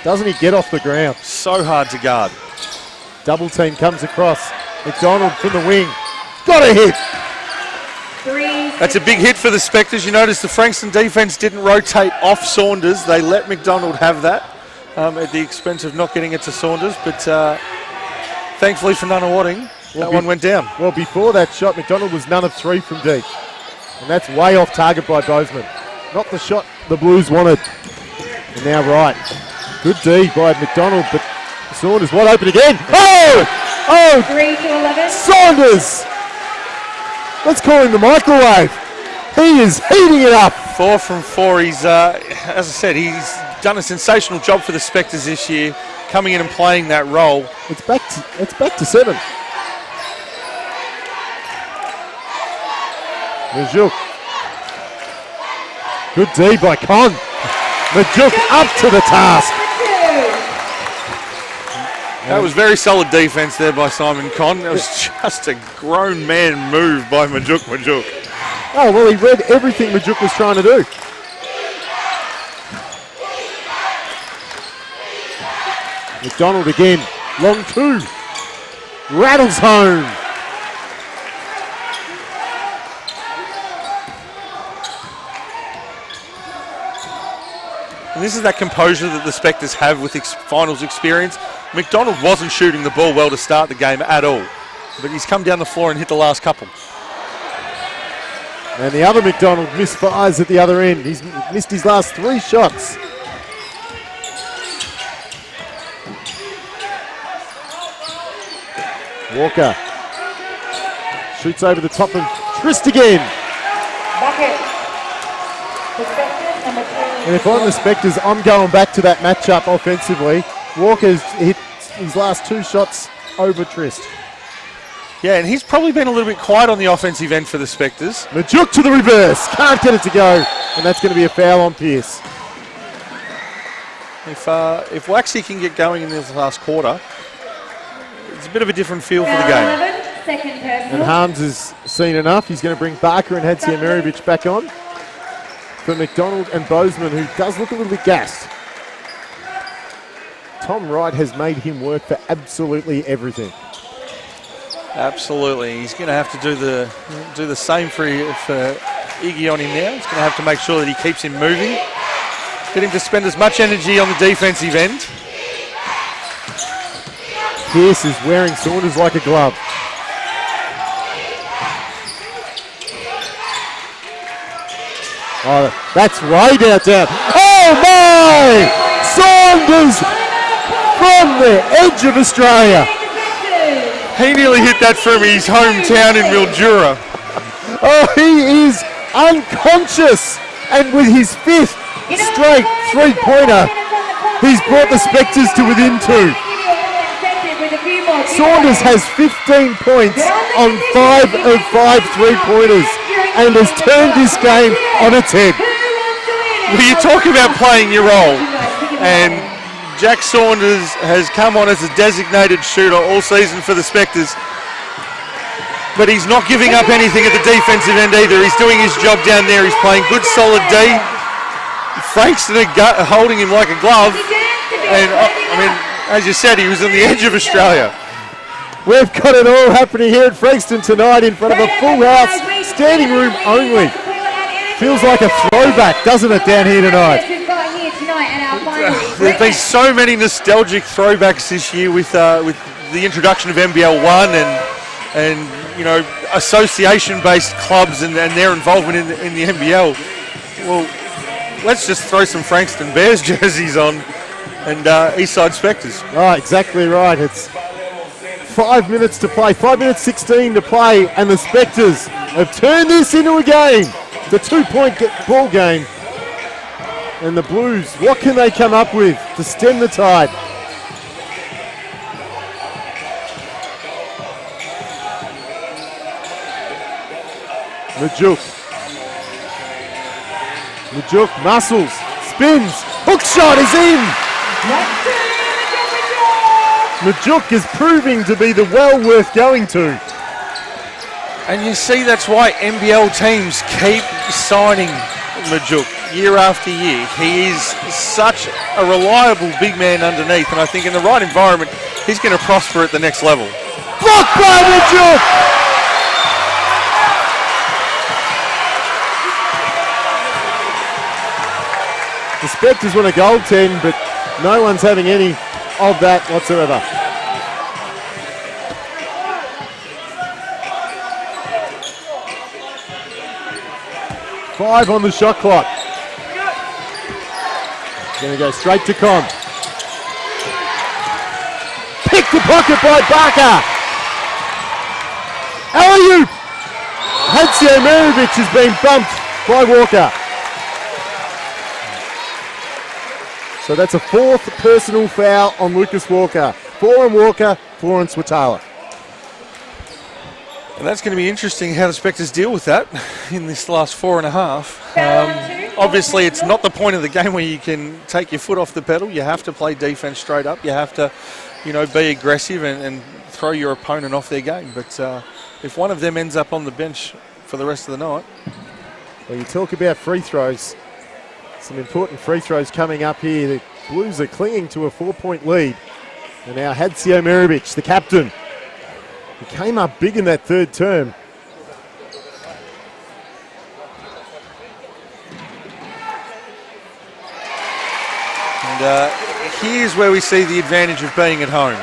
Doesn't he get off the ground? So hard to guard. Double team comes across. McDonald from the wing. Got a hit. That's a big hit for the Spectres. You notice the Frankston defence didn't rotate off Saunders. They let McDonald have that at the expense of not getting it to Saunders. But thankfully for Nunawading, that one went down. Well, before that shot, McDonald was none of 3 from deep. And that's way off target by Bozeman. Not the shot the Blues wanted. And now Wright. Good D by McDonald, but Saunders wide open again. Oh! Oh! 3 to 11. Saunders! Let's call him the microwave. He is heating it up. 4 from 4. He's, as I said, he's done a sensational job for the Spectres this year, coming in and playing that role. It's back to 7. Majuk. Good D by Con. Majuk up to the task. That was very solid defence there by Simon Con. That was just a grown man move by Majuk. Oh, well, he read everything Majuk was trying to do. McDonald again. Long 2. Rattles home. And this is that composure that the Spectres have with finals experience. McDonald wasn't shooting the ball well to start the game at all, but he's come down the floor and hit the last couple. And the other McDonald misfires at the other end. He's missed his last 3 shots. Walker shoots over the top of Trist again. And if I'm the Spectres, I'm going back to that matchup offensively. Walker's hit his last 2 shots over Trist. Yeah, and he's probably been a little bit quiet on the offensive end for the Spectres. Majuk to the reverse. Can't get it to go. And that's going to be a foul on Pearce. If Waxy can get going in this last quarter, it's a bit of a different feel for the game. 11, second personal. And Harms has seen enough. He's going to bring Barker and Hadziemirovic back on for McDonald and Bozeman, who does look a little bit gassed. Tom Wright has made him work for absolutely everything. Absolutely. He's going to have to do the same for Iggy on him now. He's going to have to make sure that he keeps him moving. Get him to spend as much energy on the defensive end. Pearce is wearing Saunders like a glove. Oh, that's way down. Oh my! Saunders from the edge of Australia. He nearly hit that from his hometown in Mildura. Oh, he is unconscious. And with his 5th straight 3-pointer, he's brought the Spectres to within 2. Saunders has 15 points on 5 of 5 3-pointers and has turned this game on its head. Well, you talk about playing your role, and Jack Saunders has come on as a designated shooter all season for the Spectres, but he's not giving up anything at the defensive end either. He's doing his job down there. He's playing good, solid D. Frankston holding him like a glove, and I mean, as you said, he was on the edge of Australia. We've got it all happening here at Frankston tonight in front of a full house, standing room only. Feels like a throwback, doesn't it, down here tonight? tonight at our finals. There's been so many nostalgic throwbacks this year with the introduction of NBL1 and you know, association-based clubs and their involvement in the NBL. Well, let's just throw some Frankston Bears jerseys on and Eastside Spectres. Oh, exactly right. It's 5 minutes to play, 5 minutes 16 to play, and the Spectres have turned this into a game. The 2-point ball game. And the Blues, what can they come up with to stem the tide? Majuk muscles, spins, hook shot is in! Majuk is proving to be the well worth going to. And you see that's why NBL teams keep signing Majuk year after year. He is such a reliable big man underneath, and I think in the right environment, he's going to prosper at the next level. Blocked by Majuk! The Spectres want a goaltend, but no one's having any of that whatsoever. Five on the shot clock. Going to go straight to Con. Pick the pocket by Barker. Alley-oop. Hatziomirovic has been bumped by Walker. So that's a fourth personal foul on Lucas Walker. 4 on Walker, 4 on Swatala. And that's going to be interesting how the Spectres deal with that in this last 4.5. Obviously, it's not the point of the game where you can take your foot off the pedal. You have to play defense straight up. You have to, you know, be aggressive and throw your opponent off their game. But if one of them ends up on the bench for the rest of the night. Well, you talk about free throws. Some important free throws coming up here. The Blues are clinging to a 4-point lead. And now Hatziomirovic, the captain, he came up big in that third term. And here's where we see the advantage of being at home.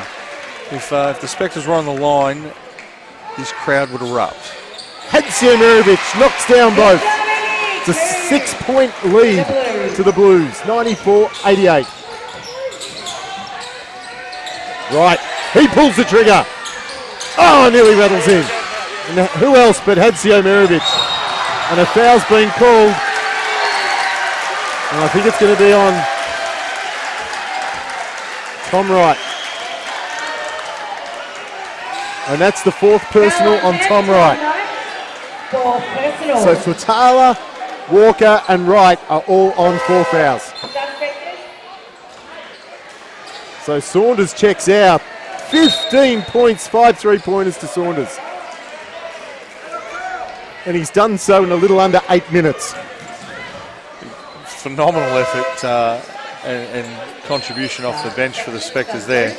If the Spectres were on the line, this crowd would erupt. Hatziomirovic knocks down both. It's a 6-point lead to the Blues, 94-88. Right, he pulls the trigger. Oh, nearly rattles in. And who else but Hatziomirovic? And a foul's been called. And I think it's going to be on Tom Wright. And that's the fourth personal on Tom Wright. So Swatala, Walker and Wright are all on 4 fouls. So Saunders checks out. 15 points, 5 3-pointers to Saunders. And he's done so in a little under 8 minutes. Phenomenal effort and contribution off the bench for the Spectres there.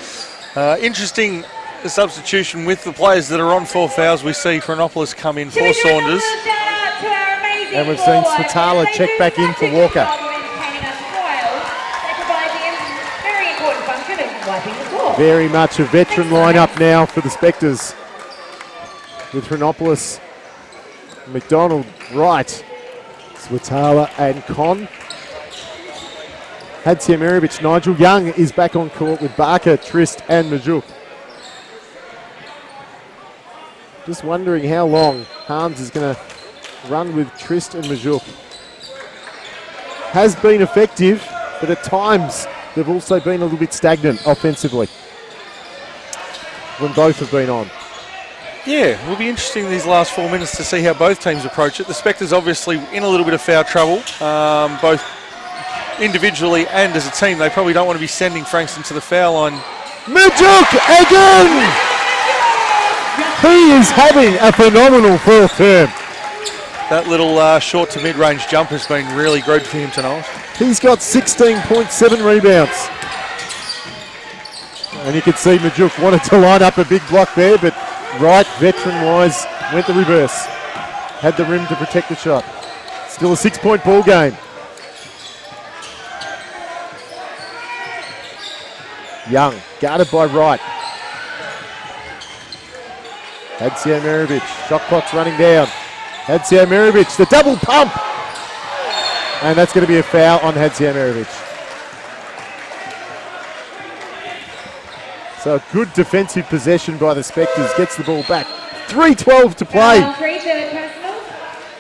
Interesting substitution with the players that are on 4 fouls. We see Chronopoulos come in for Saunders. And we've seen Swatala check back in for Walker. Very much a veteran lineup now for the Spectres. With Chronopoulos, McDonald, Wright, Swatala and Con. Hatziomirovic, Nigel Young is back on court with Barker, Trist and Majuk. Just wondering how long Harms is going to run with Trist and Majuk. Has been effective, but at times they've also been a little bit stagnant offensively when both have been on. Yeah, it will be interesting these last 4 minutes to see how both teams approach it. The Spectres obviously in a little bit of foul trouble, both individually and as a team. They probably don't want to be sending Frankston to the foul line. Majuk again! He is having a phenomenal fourth term. That little short to mid-range jump has been really good for him tonight. He's got 16.7 rebounds. And you can see Majuk wanted to line up a big block there, but Wright, veteran-wise, went the reverse. Had the rim to protect the shot. Still a 6-point ball game. Young, guarded by Wright. Hadsio Mirovic, shot clock's running down. Hadsio Mirovic, the double pump! And that's going to be a foul on Hadsio Mirovic. So a good defensive possession by the Spectres, gets the ball back. 3:12 to play.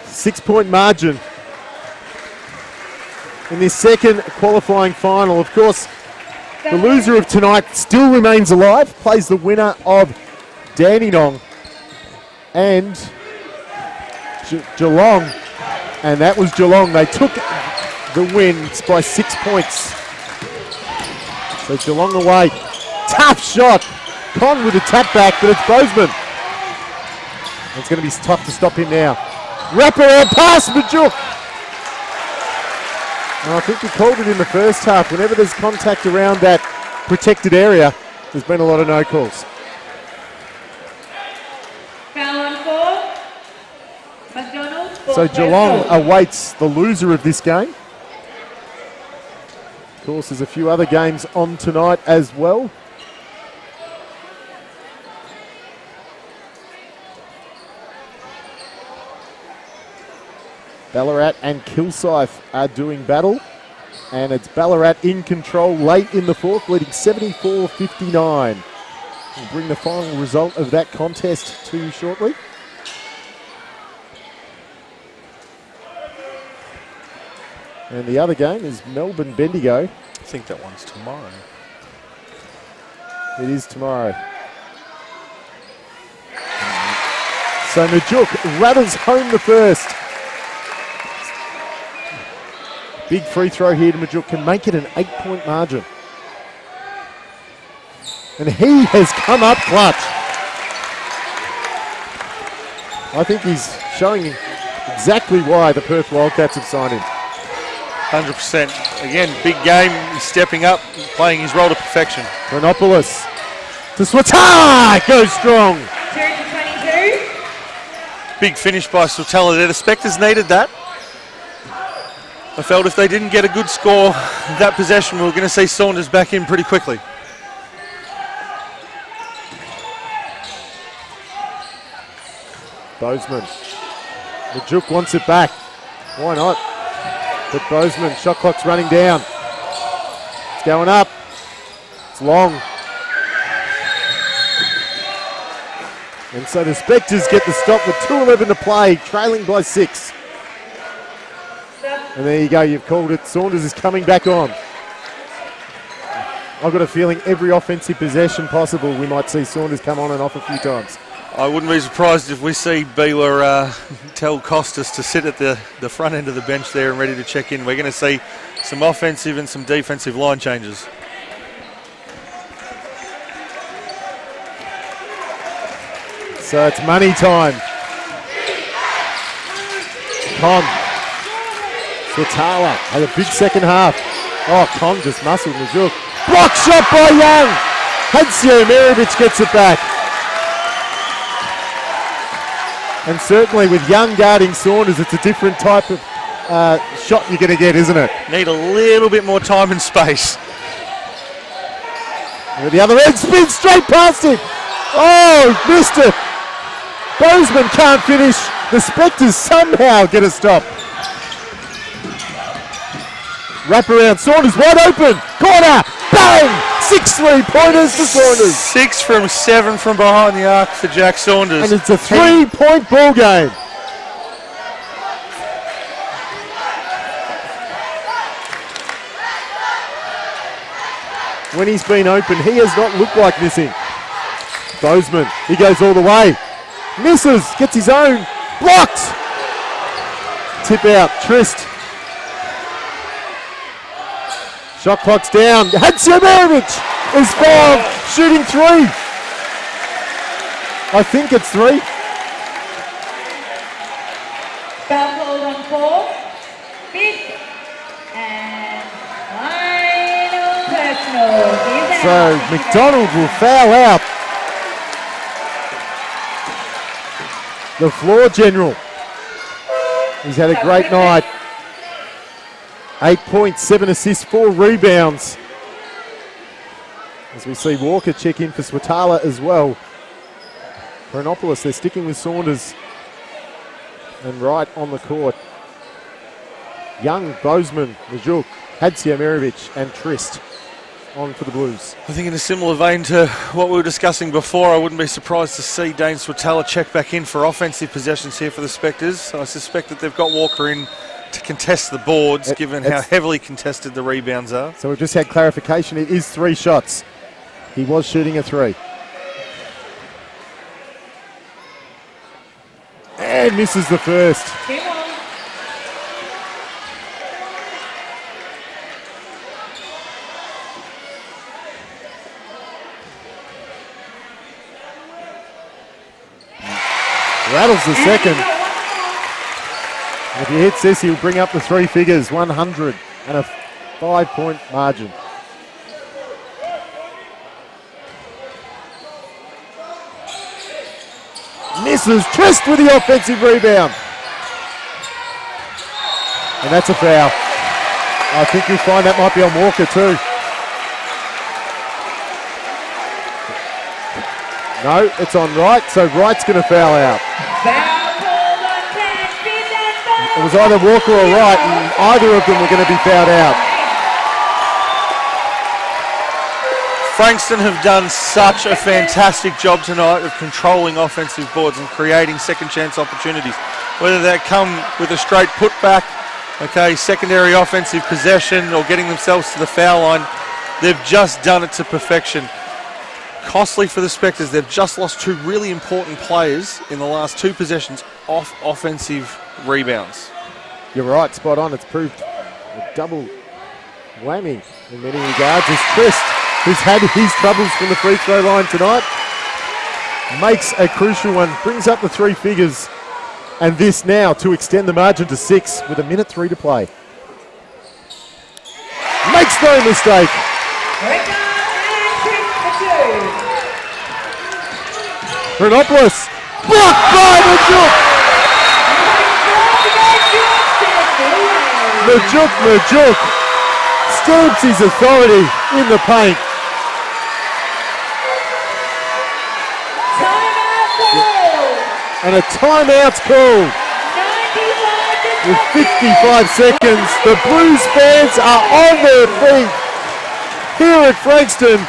6-point margin in this second qualifying final. Of course, the loser of tonight still remains alive, plays the winner of Dandenong and Geelong, and that was Geelong. They took the win by 6 points. So Geelong away. Tough shot. Con with a tap back, but it's Bozeman. It's going to be tough to stop him now. Wraparound pass, Majuk. I think we called it in the first half. Whenever there's contact around that protected area, there's been a lot of no calls. Foul on 4. McDonald. So Geelong awaits the loser of this game. Of course, there's a few other games on tonight as well. Ballarat and Kilsyth are doing battle, and it's Ballarat in control late in the fourth, leading 74-59. We'll bring the final result of that contest to you shortly. And the other game is Melbourne Bendigo. I think that one's tomorrow. It is tomorrow. So Majuk rattles home the first. Big free throw here to Majuk, can make it an 8-point margin. And he has come up clutch. I think he's showing exactly why the Perth Wildcats have signed him. 100%. Again, big game. He's stepping up, playing his role to perfection. Chronopoulos to Swatala, goes strong. 2-22. Big finish by Swatala there. The Spectres needed that. I felt if they didn't get a good score that possession, we were going to see Saunders back in pretty quickly. Bozeman. Majuk wants it back. Why not? But Bozeman, shot clock's running down. It's going up. It's long. And so the Spectres get the stop with 2:11 to play, trailing by 6. And there you go, you've called it. Saunders is coming back on. I've got a feeling every offensive possession possible, we might see Saunders come on and off a few times. I wouldn't be surprised if we see Beeler tell Costas to sit at the front end of the bench there and ready to check in. We're going to see some offensive and some defensive line changes. So it's money time. Con. Swatala had a big second half. Oh, Con just muscled Majuk. Block shot by Young. Hadsio Mirovic gets it back. And certainly with Young guarding Saunders, it's a different type of shot you're going to get, isn't it? Need a little bit more time and space. And at the other end, spin straight past him. Oh, missed it. Bozeman can't finish. The Spectres somehow get a stop. Wrap around, Saunders wide open, corner, bang! 6 3-pointers to Saunders. 6 from 7 from behind the arc for Jack Saunders. And it's a 3-point ball game. When he's been open, he has not looked like missing. Bozeman, he goes all the way. Misses, gets his own, blocked. Tip out, Trist. Shot clock's down. Hadsio Mirovic is fouled, shooting 3. I think it's 3. Foul called on 4. 5th and final personal. So McDonald will foul out. The floor general. He's had a great night. 8 points, 7 assists, 4 rebounds. As we see Walker check in for Swatala as well. Chronopoulos, they're sticking with Saunders. And right on the court, Young, Bozeman, Majuk, Hadziamirovic and Trist on for the Blues. I think in a similar vein to what we were discussing before, I wouldn't be surprised to see Dane Swatala check back in for offensive possessions here for the Spectres. I suspect that they've got Walker in to contest the boards, given how heavily contested the rebounds are. So we've just had clarification. It is 3 shots. He was shooting a 3. And misses the first. Rattles the second. If he hits this, he'll bring up the 3 figures, 100 and a 5-point margin. Misses. Trist with the offensive rebound. And that's a foul. I think you'll find that might be on Walker too. No, it's on Wright, so Wright's going to foul out. It was either Walker or Wright, and either of them were going to be fouled out. Frankston have done such a fantastic job tonight of controlling offensive boards and creating second chance opportunities. Whether that come with a straight putback, okay, secondary offensive possession, or getting themselves to the foul line, they've just done it to perfection. Costly for the Spectres. They've just lost 2 really important players in the last 2 possessions off offensive rebounds. You're right, spot on. It's proved a double whammy in many regards. As Trist, who's had his troubles from the free throw line tonight, makes a crucial one, brings up the 3 figures, and this now to extend the margin to 6 with 1:03 to play. Makes no mistake. Chronopoulos, blocked by Majuk stamps his authority in the paint. And a timeout's called. With 55 seconds, the Blues fans are on their feet here at Frankston.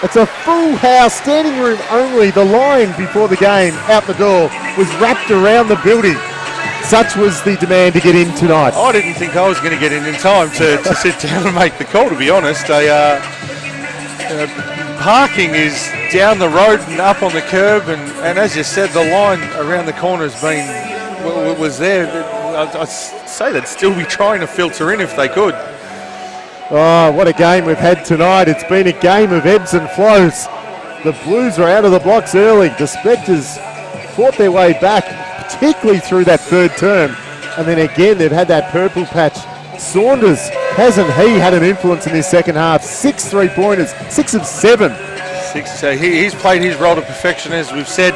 It's a full house, standing room only. The line before the game, out the door, was wrapped around the building. Such was the demand to get in tonight. I didn't think I was going to get in time to sit down and make the call, to be honest. Parking is down the road and up on the curb, and as you said, the line around the corner was there. I'd say they'd still be trying to filter in if they could. Oh, what a game we've had tonight. It's been a game of ebbs and flows. The Blues are out of the blocks early. The Spectres fought their way back, particularly through that third term. And then again, they've had that purple patch. Saunders, hasn't he had an influence in this second half? 6 3-pointers, 6 of 7. 6, so he's played his role to perfection, as we've said.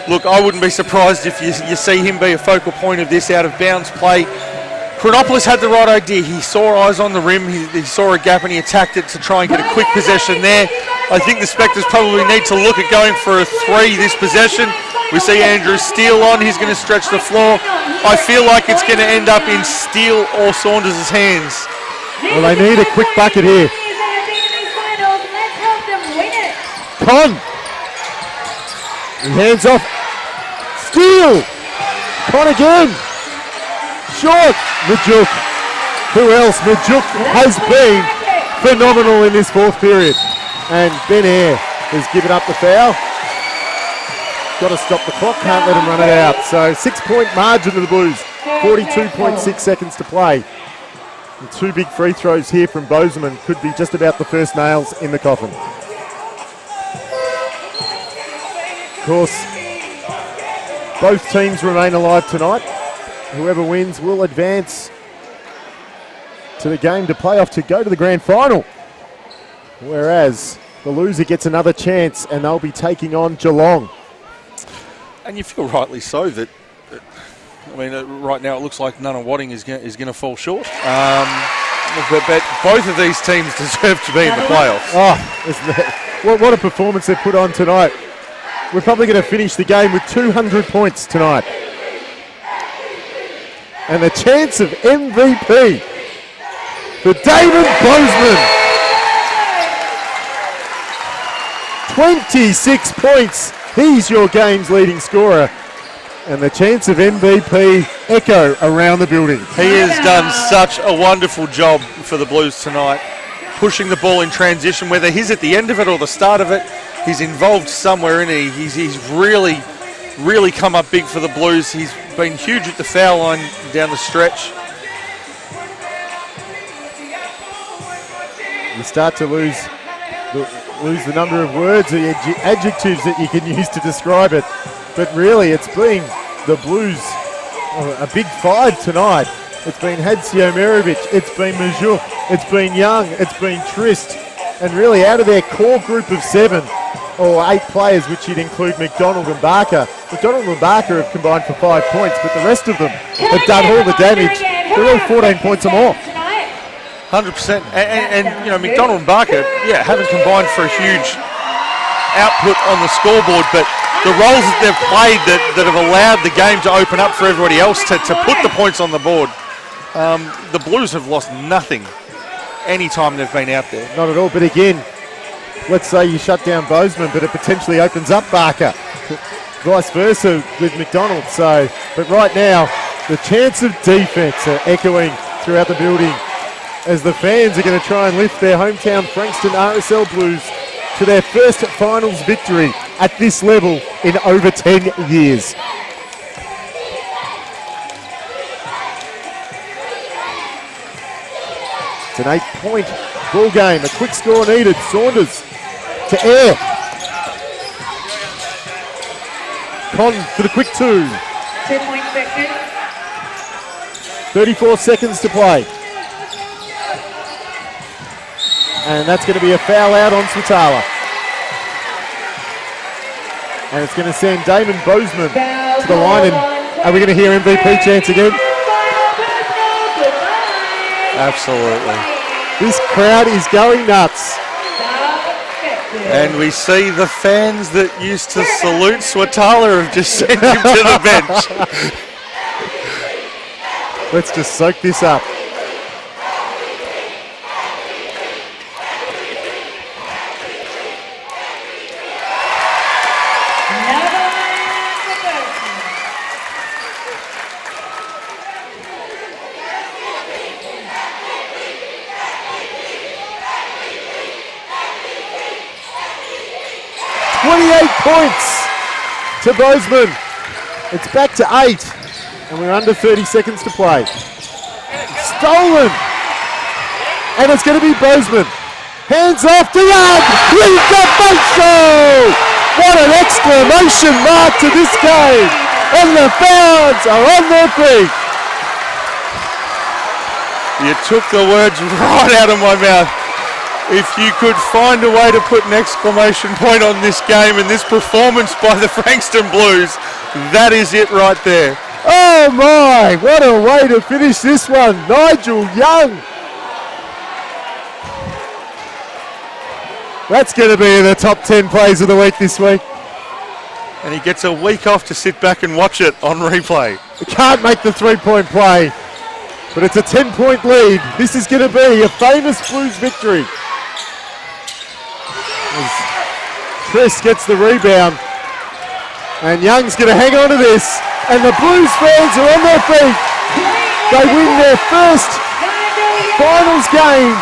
Look, I wouldn't be surprised if you see him be a focal point of this out-of-bounds play. Chronopoulos had the right idea. He saw eyes on the rim, he saw a gap, and he attacked it to try and get a quick possession there. I think the Spectres probably need to look at going for a 3 this possession. We see Andrew Steele on, he's going to stretch the floor. I feel like it's going to end up in Steele or Saunders' hands. Well, they need a quick bucket here. Con! He hands off. Steele! Con again! Short! Majuk. Who else? Majuk has been phenomenal in this 4th period. And Ben Ayre has given up the foul. Got to stop the clock, can't let him run it out. So 6-point margin to the Blues. 42.6 seconds to play. And 2 big free throws here from Bozeman could be just about the first nails in the coffin. Of course, both teams remain alive tonight. Whoever wins will advance to the game to playoff to go to the grand final. Whereas the loser gets another chance and they'll be taking on Geelong. And you feel rightly so that right now it looks like Nunawading is going to fall short. But both of these teams deserve to be in the playoffs. Oh, what a performance they put on tonight. We're probably going to finish the game with 200 points tonight. And the chance of MVP for Damon Bozeman. 26 points. He's your game's leading scorer. And the chance of MVP echo around the building. He has done such a wonderful job for the Blues tonight, pushing the ball in transition, whether he's at the end of it or the start of it. He's involved somewhere in it. He's really come up big for the Blues. He's been huge at the foul line down the stretch. You start to lose the number of words or adjectives that you can use to describe it. But really, it's been the Blues, a big five tonight. It's been Hadziomirovic, it's been Majuk, it's been Young, it's been Trist. And really, out of their core group of 7 or 8 players, which you'd include McDonald and Barker, McDonald and Barker have combined for 5 points, but the rest of them have done all the damage. They're all 14 points or more. 100%. And you know, McDonald and Barker, haven't combined for a huge output on the scoreboard, but the roles that they've played that have allowed the game to open up for everybody else to put the points on the board. The Blues have lost nothing any time they've been out there. Not at all, but again, let's say you shut down Bozeman, but it potentially opens up Barker. Vice versa with McDonald. So, but right now, the chance of defense are echoing throughout the building as the fans are going to try and lift their hometown Frankston RSL Blues to their first finals victory at this level in over 10 years. It's an 8-point ball game. A quick score needed. Saunders to Air. Con for the quick 2. 2 points, Victor. 34 seconds to play. And that's going to be a foul out on Switala. And it's going to send Damon Bozeman to the line. And are we going to hear MVP chants again? Absolutely. This crowd is going nuts. And we see the fans that used to salute Switala have just sent him to the bench. Let's just soak this up. Points to Bozeman. It's back to 8, and we're under 30 seconds to play. Stolen, and it's going to be Bozeman. Hands off to Young. We've got Bacho. What an exclamation mark to this game, and the fans are on their feet. You took the words right out of my mouth. If you could find a way to put an exclamation point on this game and this performance by the Frankston Blues, that is it right there. Oh my, what a way to finish this one. Nigel Young. That's going to be in the top 10 plays of the week this week. And he gets a week off to sit back and watch it on replay. He can't make the 3-point play, but it's a 10-point lead. This is going to be a famous Blues victory. As Chris gets the rebound, and Young's going to hang on to this, and the Blues fans are on their feet. They win their first finals game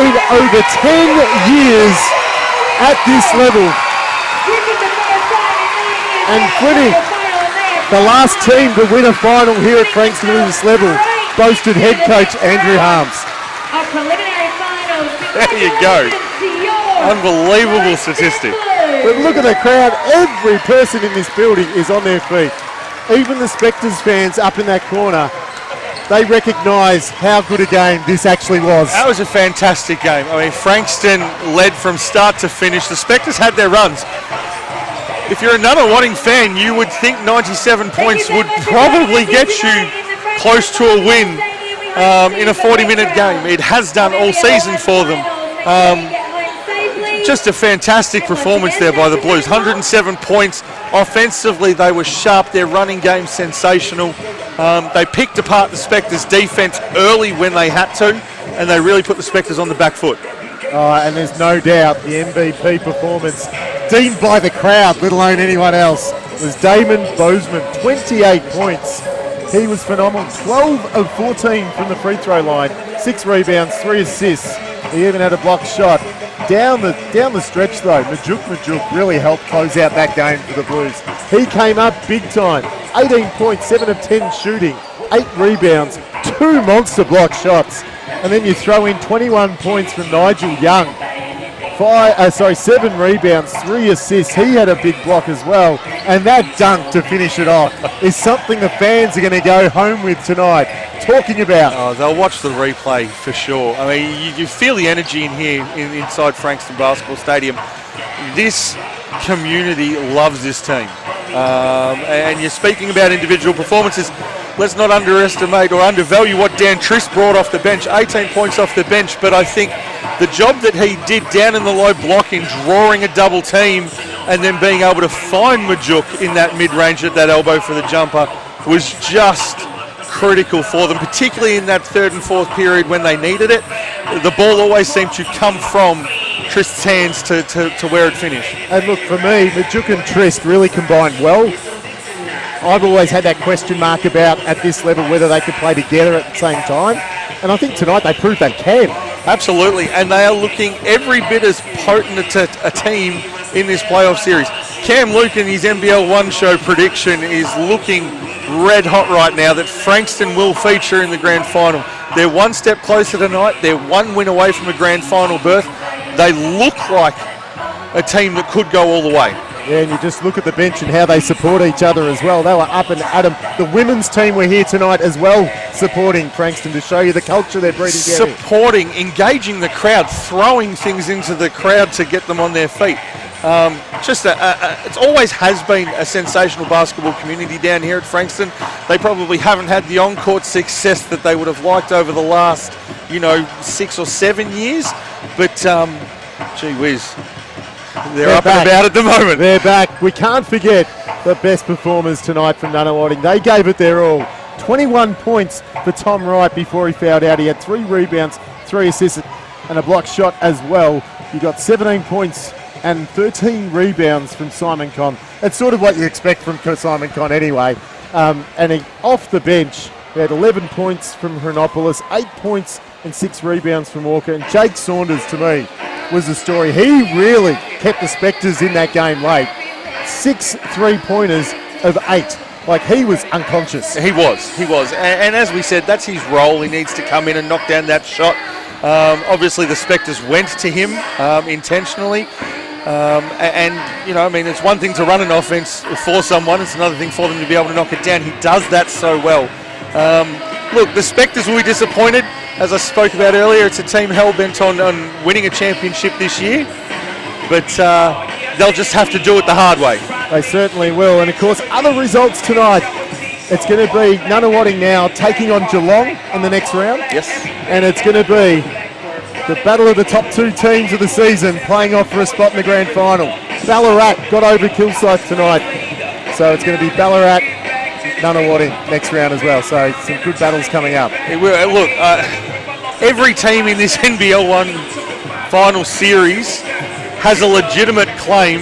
in over 10 years at this level. And Flitty, the last team to win a final here at Frankston at this level, boasted head coach Andrew Harms. There you go. Unbelievable statistic. But look at the crowd. Every person in this building is on their feet. Even the Spectres fans up in that corner, they recognise how good a game this actually was. That was a fantastic game. I mean, Frankston led from start to finish. The Spectres had their runs. If you're a Nunawading fan, you would think 97 points would probably get you close to a win in a 40-minute game. It has done all season for them. Just a fantastic performance there by the Blues. 107 points. Offensively, they were sharp. Their running game sensational. They picked apart the Spectres' defence early when they had to, and they really put the Spectres on the back foot. And there's no doubt the MVP performance, deemed by the crowd, let alone anyone else, was Damon Bozeman. 28 points. He was phenomenal. 12 of 14 from the free throw line. 6 rebounds, 3 assists. He even had a blocked shot. Down the stretch though, Majuk really helped close out that game for the Blues. He came up big time. 18 points, 7 of 10 shooting, 8 rebounds, 2 monster block shots. And then you throw in 21 points from Nigel Young. 7 rebounds, 3 assists. He had a big block as well. And that dunk to finish it off is something the fans are going to go home with tonight, talking about. Oh, they'll watch the replay for sure. I mean, you feel the energy in here inside Frankston Basketball Stadium. This community loves this team. And you're speaking about individual performances. Let's not underestimate or undervalue what Dan Trist brought off the bench. 18 points off the bench, but I think the job that he did down in the low block in drawing a double team and then being able to find Majuk in that mid-range at that elbow for the jumper was just critical for them, particularly in that third and fourth period when they needed it. The ball always seemed to come from Trist's hands to where it finished. And look, for me, Majuk and Trist really combined well. I've always had that question mark about, at this level, whether they could play together at the same time. And I think tonight they proved they can. Absolutely, and they are looking every bit as potent a team in this playoff series. Cam Luke in his NBL1 show prediction is looking red hot right now that Frankston will feature in the grand final. They're one step closer tonight. They're one win away from a grand final berth. They look like a team that could go all the way. Yeah, and you just look at the bench and how they support each other as well. They were up and at 'em. The women's team were here tonight as well, supporting Frankston to show you the culture they're breeding together. Supporting, engaging the crowd, throwing things into the crowd to get them on their feet. It always has been a sensational basketball community down here at Frankston. They probably haven't had the on-court success that they would have liked over the last, 6 or 7 years. But, gee whiz. They're up and about at the moment. They're back. We can't forget the best performers tonight from Nunawading. They gave it their all. 21 points for Tom Wright before he fouled out. He had 3 rebounds, 3 assists and a block shot as well. You got 17 points and 13 rebounds from Simon Conn. That's sort of what you expect from Simon Conn anyway. Off the bench, he had 11 points from Hronopoulos, 8 points and 6 rebounds from Walker. And Jake Saunders, to me, was the story. He really kept the Spectres in that game late. 6 3-pointers of 8. Like, he was unconscious. He was. And as we said, that's his role. He needs to come in and knock down that shot. Obviously, the Spectres went to him intentionally. It's one thing to run an offense for someone. It's another thing for them to be able to knock it down. He does that so well. Look, the Spectres will be disappointed. As I spoke about earlier, it's a team hell-bent on winning a championship this year. But they'll just have to do it the hard way. They certainly will. And, of course, other results tonight. It's going to be Nunawading now taking on Geelong in the next round. Yes. And it's going to be the battle of the top 2 teams of the season playing off for a spot in the grand final. Ballarat got over Kilsyth tonight. So it's going to be Ballarat, Nunawading next round as well. So some good battles coming up. Look, every team in this NBL1 final series has a legitimate claim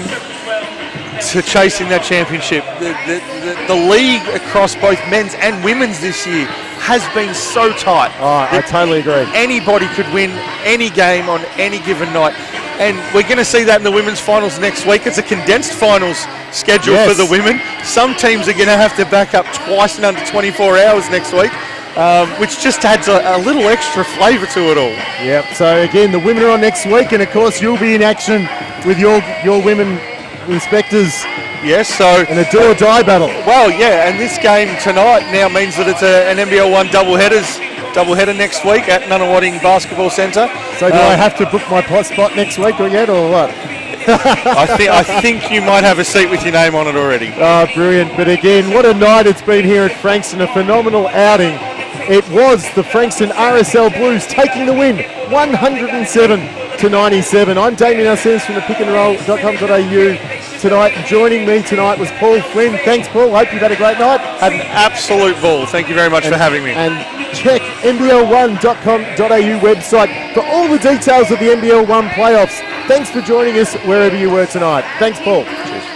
to chasing that championship. The league across both men's and women's this year has been so tight. Oh, I totally agree. Anybody could win any game on any given night. And we're going to see that in the women's finals next week. It's a condensed finals schedule for the women. Some teams are going to have to back up twice in under 24 hours next week, which just adds a little extra flavour to it all. Yep, so again, the women are on next week, and of course you'll be in action with your women Spectres. Yes, so... in a do-or-die battle. Well, yeah, and this game tonight now means that it's an NBL1 doubleheader next week at Nunawading Basketball Centre. So do I have to book my spot next week or what? I think you might have a seat with your name on it already. Oh, brilliant. But again, what a night it's been here at Frankston. A phenomenal outing It was the Frankston RSL Blues taking the win, 107-97. I'm Damien Arsenis from the pickandroll.com.au tonight. Joining me tonight was Paul Flynn. Thanks, Paul. Hope you've had a great night. Had an absolute ball. Thank you very much for having me. And check NBL1.com.au website for all the details of the NBL1 playoffs. Thanks for joining us wherever you were tonight. Thanks, Paul. Cheers.